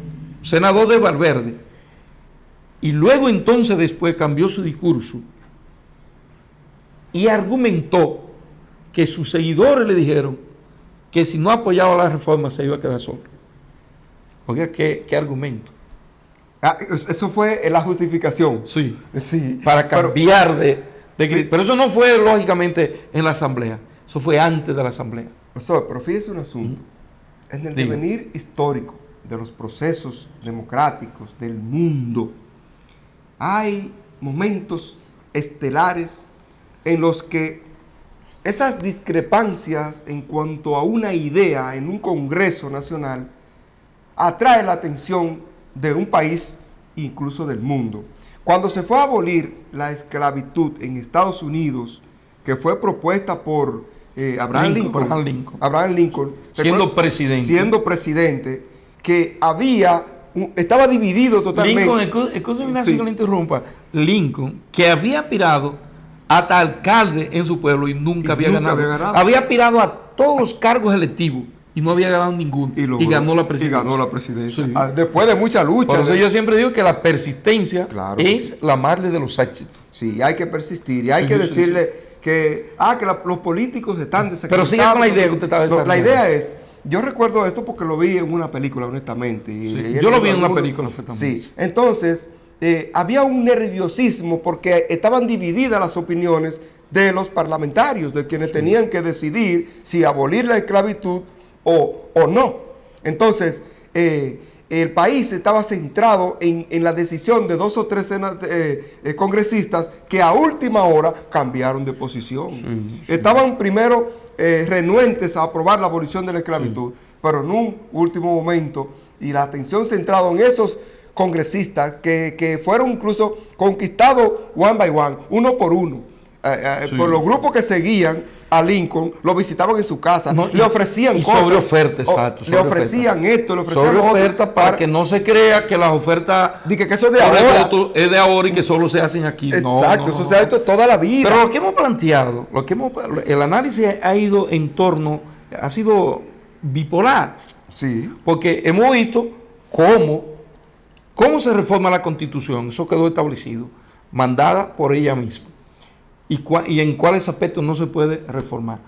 Speaker 2: senador de Valverde, y luego entonces después cambió su discurso y argumentó que sus seguidores le dijeron que si no apoyaba la reforma se iba a quedar solo. Oiga, ¿qué argumento?
Speaker 1: Eso fue la justificación.
Speaker 2: Sí,
Speaker 1: sí,
Speaker 2: para cambiar pero eso no fue lógicamente en la asamblea, eso fue antes de la asamblea.
Speaker 1: Profesor, pero fíjese un asunto. En el devenir histórico de los procesos democráticos del mundo, hay momentos estelares en los que esas discrepancias en cuanto a una idea en un Congreso Nacional atrae la atención de un país, incluso del mundo. Cuando se fue a abolir la esclavitud en Estados Unidos, que fue propuesta por Abraham Lincoln,
Speaker 2: siendo presidente,
Speaker 1: que estaba dividido totalmente.
Speaker 2: Lincoln, escúcheme que le interrumpa. Lincoln, que había aspirado hasta alcalde en su pueblo y nunca había ganado. Había aspirado a todos los cargos electivos y no había ganado ninguno. Y ganó la presidencia.
Speaker 1: Sí. Después de mucha lucha.
Speaker 2: Por eso yo siempre digo que la persistencia es la madre de los éxitos.
Speaker 1: Sí, hay que persistir y hay que decirle que los políticos están desacreditados.
Speaker 2: Pero siga con la idea que usted estaba desarrollando.
Speaker 1: La idea es, yo recuerdo esto porque lo vi en una película, honestamente.
Speaker 2: Yo lo vi en una película.
Speaker 1: Sí, entonces había un nerviosismo porque estaban divididas las opiniones de los parlamentarios, de quienes tenían que decidir si abolir la esclavitud o no. Entonces, el país estaba centrado en la decisión de 2 o 3 congresistas que a última hora cambiaron de posición. Estaban primero renuentes a aprobar la abolición de la esclavitud, pero en un último momento, y la atención centrada en esos congresistas que fueron incluso conquistados one by one, uno por uno, por los grupos que seguían a Lincoln, lo visitaban en su casa, le ofrecían cosas.
Speaker 2: Sobre oferta, exacto.
Speaker 1: Le ofrecían esto, le ofrecían
Speaker 2: sobre oferta para que no se crea que las ofertas
Speaker 1: que eso es de ahora.
Speaker 2: Es de ahora y que solo se hacen aquí.
Speaker 1: Exacto, eso se ha hecho toda la vida.
Speaker 2: Pero lo que hemos planteado, el análisis ha sido bipolar.
Speaker 1: Sí.
Speaker 2: Porque hemos visto cómo se reforma la Constitución, eso quedó establecido, mandada por ella misma. Y en cuáles aspectos no se puede reformar.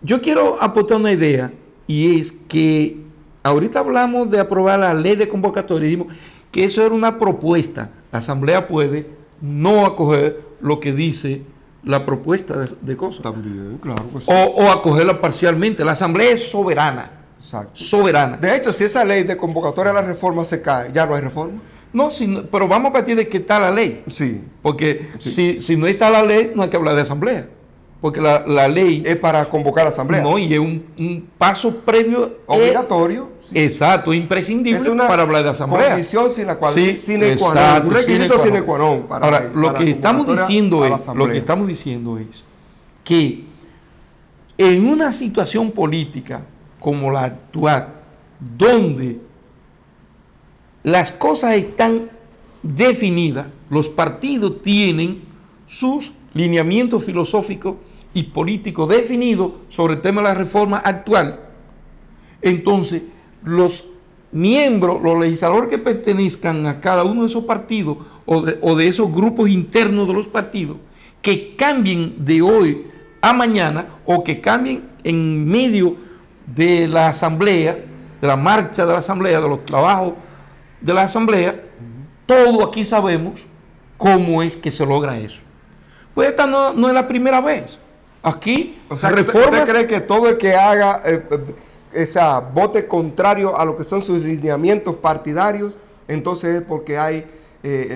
Speaker 2: Yo quiero aportar una idea, y es que ahorita hablamos de aprobar la ley de convocatoria y dijimos que eso era una propuesta. La Asamblea puede no acoger lo que dice la propuesta de cosas.
Speaker 1: También, claro que sí.
Speaker 2: O acogerla parcialmente. La Asamblea es soberana.
Speaker 1: Exacto.
Speaker 2: Soberana.
Speaker 1: De hecho, si esa ley de convocatoria a la reforma se cae, ya no hay reforma.
Speaker 2: No, pero vamos a partir de que está la ley.
Speaker 1: Sí.
Speaker 2: Porque si no está la ley, no hay que hablar de asamblea. Porque la ley...
Speaker 1: Es para convocar a la asamblea.
Speaker 2: No, y es un paso previo...
Speaker 1: Obligatorio.
Speaker 2: Exacto, imprescindible para hablar de asamblea.
Speaker 1: Condición sin la cual...
Speaker 2: Un
Speaker 1: requisito sine qua non.
Speaker 2: Ahora, lo que estamos diciendo es que en una situación política como la actual, donde las cosas están definidas, los partidos tienen sus lineamientos filosóficos y políticos definidos sobre el tema de la reforma actual, entonces los miembros, los legisladores que pertenezcan a cada uno de esos partidos o de esos grupos internos de los partidos, que cambien de hoy a mañana o que cambien en medio de la asamblea, de la marcha de la asamblea, de los trabajos de la asamblea, todo aquí sabemos cómo es que se logra eso. Pues esta no es la primera vez. Aquí,
Speaker 1: o sea,
Speaker 2: reformas...
Speaker 1: ¿usted cree que todo el que haga vote contrario a lo que son sus lineamientos partidarios, entonces es porque hay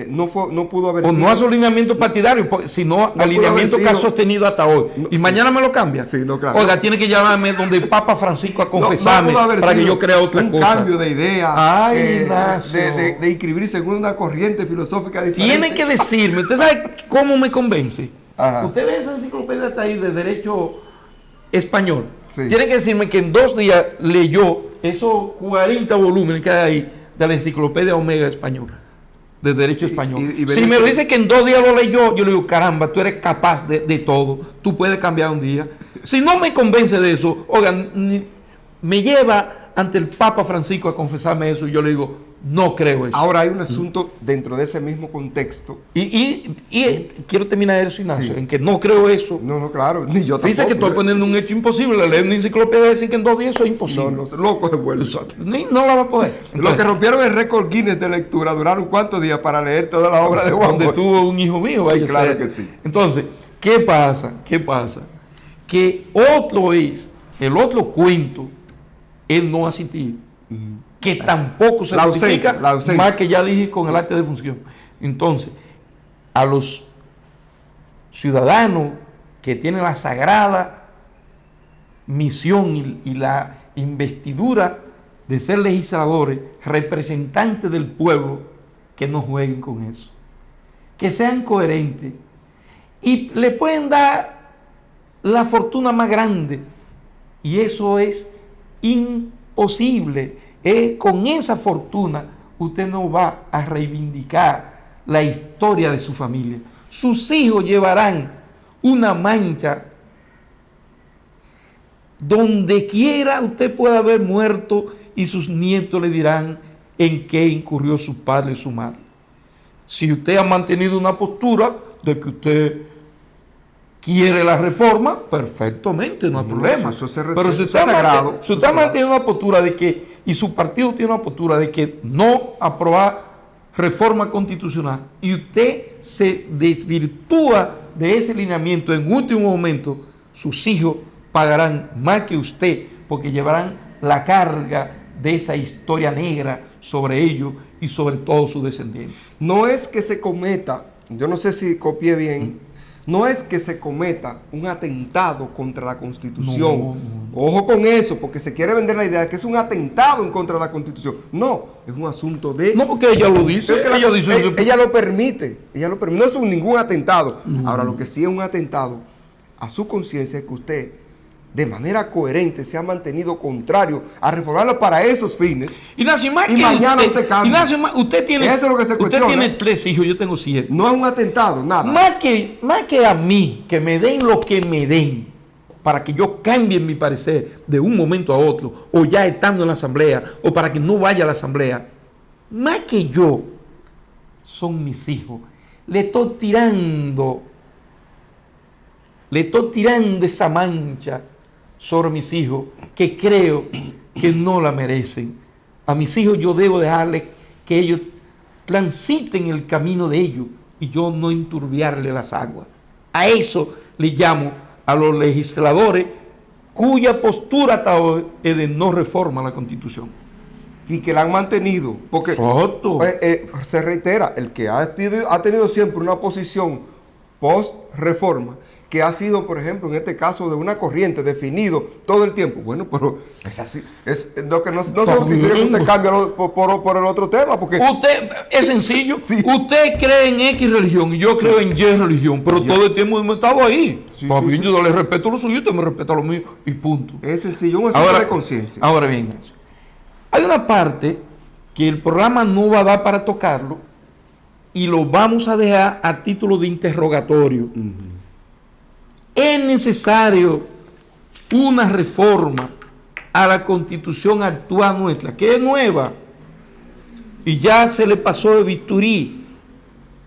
Speaker 1: no pudo haber
Speaker 2: o
Speaker 1: sido,
Speaker 2: no a su alineamiento partidario, sino
Speaker 1: no
Speaker 2: alineamiento que ha
Speaker 1: sido,
Speaker 2: sostenido hasta hoy. Y mañana me lo cambia.
Speaker 1: Sí, no, claro.
Speaker 2: Oiga, tiene que llamarme donde el Papa Francisco a confesarme para que yo crea otra cosa.
Speaker 1: Un cambio de idea,
Speaker 2: Ay,
Speaker 1: de inscribirse en una corriente filosófica diferente.
Speaker 2: Tiene que decirme, ¿usted sabe cómo me convence?
Speaker 1: Ajá.
Speaker 2: Usted ve esa enciclopedia hasta ahí de derecho español.
Speaker 1: Sí.
Speaker 2: Tiene que decirme que en 2 días leyó esos 40 volúmenes que hay ahí de la enciclopedia Omega española, de derecho español. Si me lo dice que en 2 días lo leyó, yo le digo, caramba, tú eres capaz de todo, tú puedes cambiar un día. Si no me convence de eso, oigan, me lleva ante el Papa Francisco a confesarme eso y yo le digo, no creo eso.
Speaker 1: Ahora hay un asunto dentro de ese mismo contexto.
Speaker 2: Y quiero terminar eso, Ignacio, en que no creo eso.
Speaker 1: No, claro, ni yo tampoco.
Speaker 2: Fíjese que estoy poniendo un hecho imposible. La ley de una enciclopedia decir que en 2 días eso es imposible.
Speaker 1: No, loco de vuelo.
Speaker 2: No la va a poder. Entonces,
Speaker 1: los que rompieron el récord Guinness de lectura duraron ¿cuántos días para leer toda la obra de Juan
Speaker 2: Donde
Speaker 1: Bosch?
Speaker 2: tuvo un hijo mío, vaya.
Speaker 1: Sí, claro que sí.
Speaker 2: Entonces, ¿qué pasa? Que el otro cuento es no asistir, que tampoco se justifica, más que ya dije con el acta de función. Entonces, a los ciudadanos que tienen la sagrada misión y la investidura de ser legisladores, representantes del pueblo, que no jueguen con eso, que sean coherentes y le pueden dar la fortuna más grande, y eso es imposible. Con esa fortuna usted no va a reivindicar la historia de su familia. Sus hijos llevarán una mancha donde quiera usted pueda haber muerto y sus nietos le dirán en qué incurrió su padre y su madre. Si usted ha mantenido una postura de que usted quiere la reforma, perfectamente, no hay problema. Pero si usted ha mantenido una postura de que, y su partido tiene una postura de que no aprobar reforma constitucional, y usted se desvirtúa de ese lineamiento en último momento, sus hijos pagarán más que usted, porque llevarán la carga de esa historia negra sobre ellos y sobre todos sus descendientes.
Speaker 1: No es que se cometa, yo no sé si copié bien, no es que se cometa un atentado contra la Constitución.
Speaker 2: No.
Speaker 1: Ojo con eso, porque se quiere vender la idea de que es un atentado en contra de la Constitución. No, es un asunto de...
Speaker 2: No, porque ella lo dice.
Speaker 1: Ella lo permite. No es ningún atentado. Ahora, lo que sí es un atentado a su conciencia es que usted, de manera coherente, se ha mantenido contrario a reformarlo para esos fines.
Speaker 2: Ignacio, más
Speaker 1: y
Speaker 2: que
Speaker 1: mañana usted cambia.
Speaker 2: Ignacio, usted tiene,
Speaker 1: eso es lo que se
Speaker 2: usted tiene 3 hijos, yo tengo 7.
Speaker 1: No es un atentado, nada.
Speaker 2: Más que a mí, que me den lo que me den, para que yo cambie mi parecer de un momento a otro, o ya estando en la asamblea, o para que no vaya a la asamblea, más que yo, son mis hijos. Le estoy tirando esa mancha sobre mis hijos, que creo que no la merecen. A mis hijos yo debo dejarles que ellos transiten el camino de ellos y yo no enturbiarle las aguas. A eso le llamo a los legisladores cuya postura hasta hoy es de no reforma a la Constitución.
Speaker 1: Y que la han mantenido, porque se reitera, el que ha tenido siempre una posición post-reforma, que ha sido, por ejemplo, en este caso de una corriente definido todo el tiempo. Bueno, pero es así, es lo que no se justifica que usted cambie por el otro tema, porque...
Speaker 2: Usted, es sencillo,
Speaker 1: sí.
Speaker 2: Usted cree en X religión y yo creo en Y religión, pero todo el tiempo hemos estado ahí. Yo le respeto lo suyo, usted me respeta lo mío y punto.
Speaker 1: Es sencillo, un asunto de conciencia.
Speaker 2: Ahora bien, hay una parte que el programa no va a dar para tocarlo, y lo vamos a dejar a título de interrogatorio. ¿Es necesario una reforma a la Constitución actual nuestra, que es nueva, y ya se le pasó de bisturí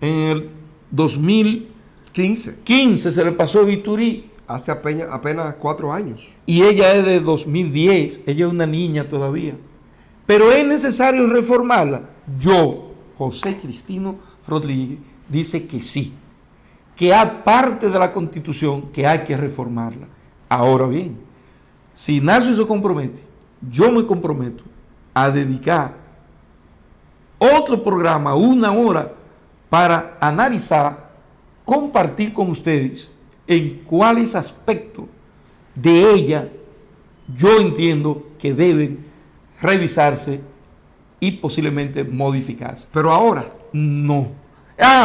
Speaker 2: en el 2015, se le pasó de bisturí?
Speaker 1: Hace apenas 4 años.
Speaker 2: Y ella es de 2010, ella es una niña todavía. Pero es necesario reformarla. Yo, José Cristino Rodríguez, dice que sí, que hay parte de la Constitución que hay que reformarla. Ahora bien, si Ignacio se compromete, yo me comprometo a dedicar otro programa, 1 hora, para analizar, compartir con ustedes en cuáles aspectos de ella yo entiendo que deben revisarse y posiblemente modificarse.
Speaker 1: Pero ahora
Speaker 2: no.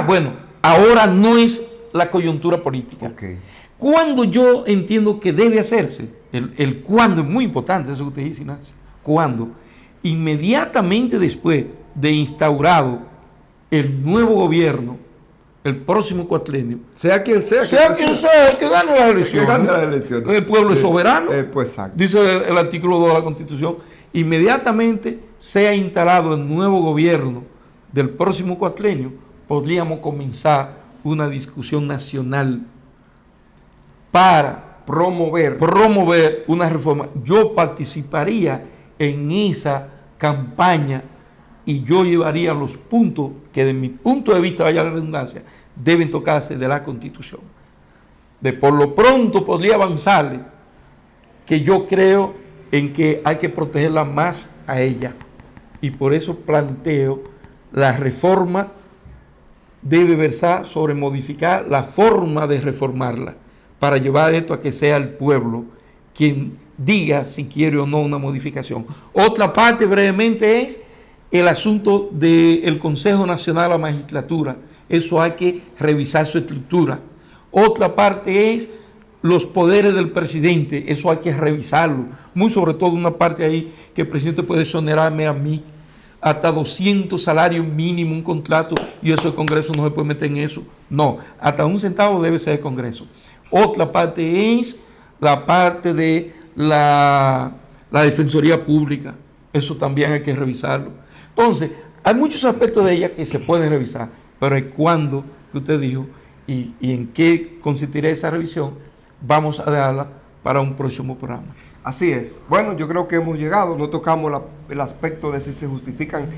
Speaker 2: Bueno, ahora no es la coyuntura política.
Speaker 1: Okay.
Speaker 2: Cuando yo entiendo que debe hacerse, el cuándo es muy importante, eso que usted dice, Ignacio. Cuando, inmediatamente después de instaurado el nuevo gobierno, el próximo cuatrenio,
Speaker 1: sea quien sea,
Speaker 2: que gane las elecciones. El pueblo es soberano,
Speaker 1: pues exacto.
Speaker 2: Dice el artículo 2 de la Constitución. Inmediatamente sea instalado el nuevo gobierno del próximo cuatrenio, podríamos comenzar una discusión nacional para promover una reforma. Yo participaría en esa campaña y yo llevaría los puntos que, de mi punto de vista, vaya la redundancia, deben tocarse de la Constitución. Por lo pronto podría avanzarle que yo creo en que hay que protegerla más a ella, y por eso planteo la reforma debe versar sobre modificar la forma de reformarla para llevar esto a que sea el pueblo quien diga si quiere o no una modificación. Otra parte brevemente es el asunto del Consejo Nacional de la Magistratura. Eso hay que revisar su estructura. Otra parte es los poderes del presidente. Eso hay que revisarlo. Muy sobre todo una parte ahí que el presidente puede exonerarme a mí hasta 200 salarios mínimo, un contrato, y eso el Congreso no se puede meter en eso. No, hasta 1 centavo debe ser el Congreso. Otra parte es la parte de la Defensoría Pública. Eso también hay que revisarlo. Entonces, hay muchos aspectos de ella que se pueden revisar, pero es cuando, que usted dijo, y en qué consistiría esa revisión, vamos a darla para un próximo programa.
Speaker 1: Así es. Bueno, yo creo que hemos llegado, no tocamos el aspecto de si se justifican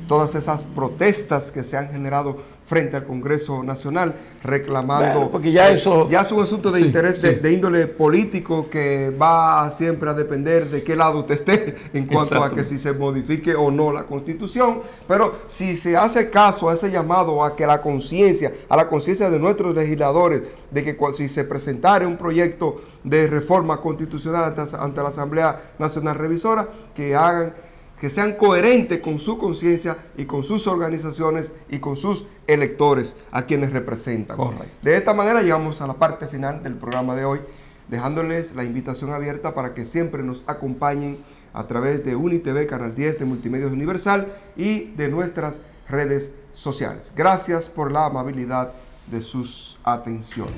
Speaker 1: todas esas protestas que se han generado frente al Congreso Nacional, reclamando...
Speaker 2: Bueno, porque ya eso...
Speaker 1: Ya es un asunto de interés de índole político que va siempre a depender de qué lado usted esté en cuanto a que si se modifique o no la Constitución, pero si se hace caso a ese llamado a que a la conciencia de nuestros legisladores, de que si se presentara un proyecto de reforma constitucional ante la Asamblea Nacional Revisora, que sean coherentes con su conciencia y con sus organizaciones y con sus electores a quienes representan.
Speaker 2: Correcto.
Speaker 1: De esta manera llegamos a la parte final del programa de hoy, dejándoles la invitación abierta para que siempre nos acompañen a través de UniTV, Canal 10 de Multimedios Universal y de nuestras redes sociales. Gracias por la amabilidad de sus atenciones.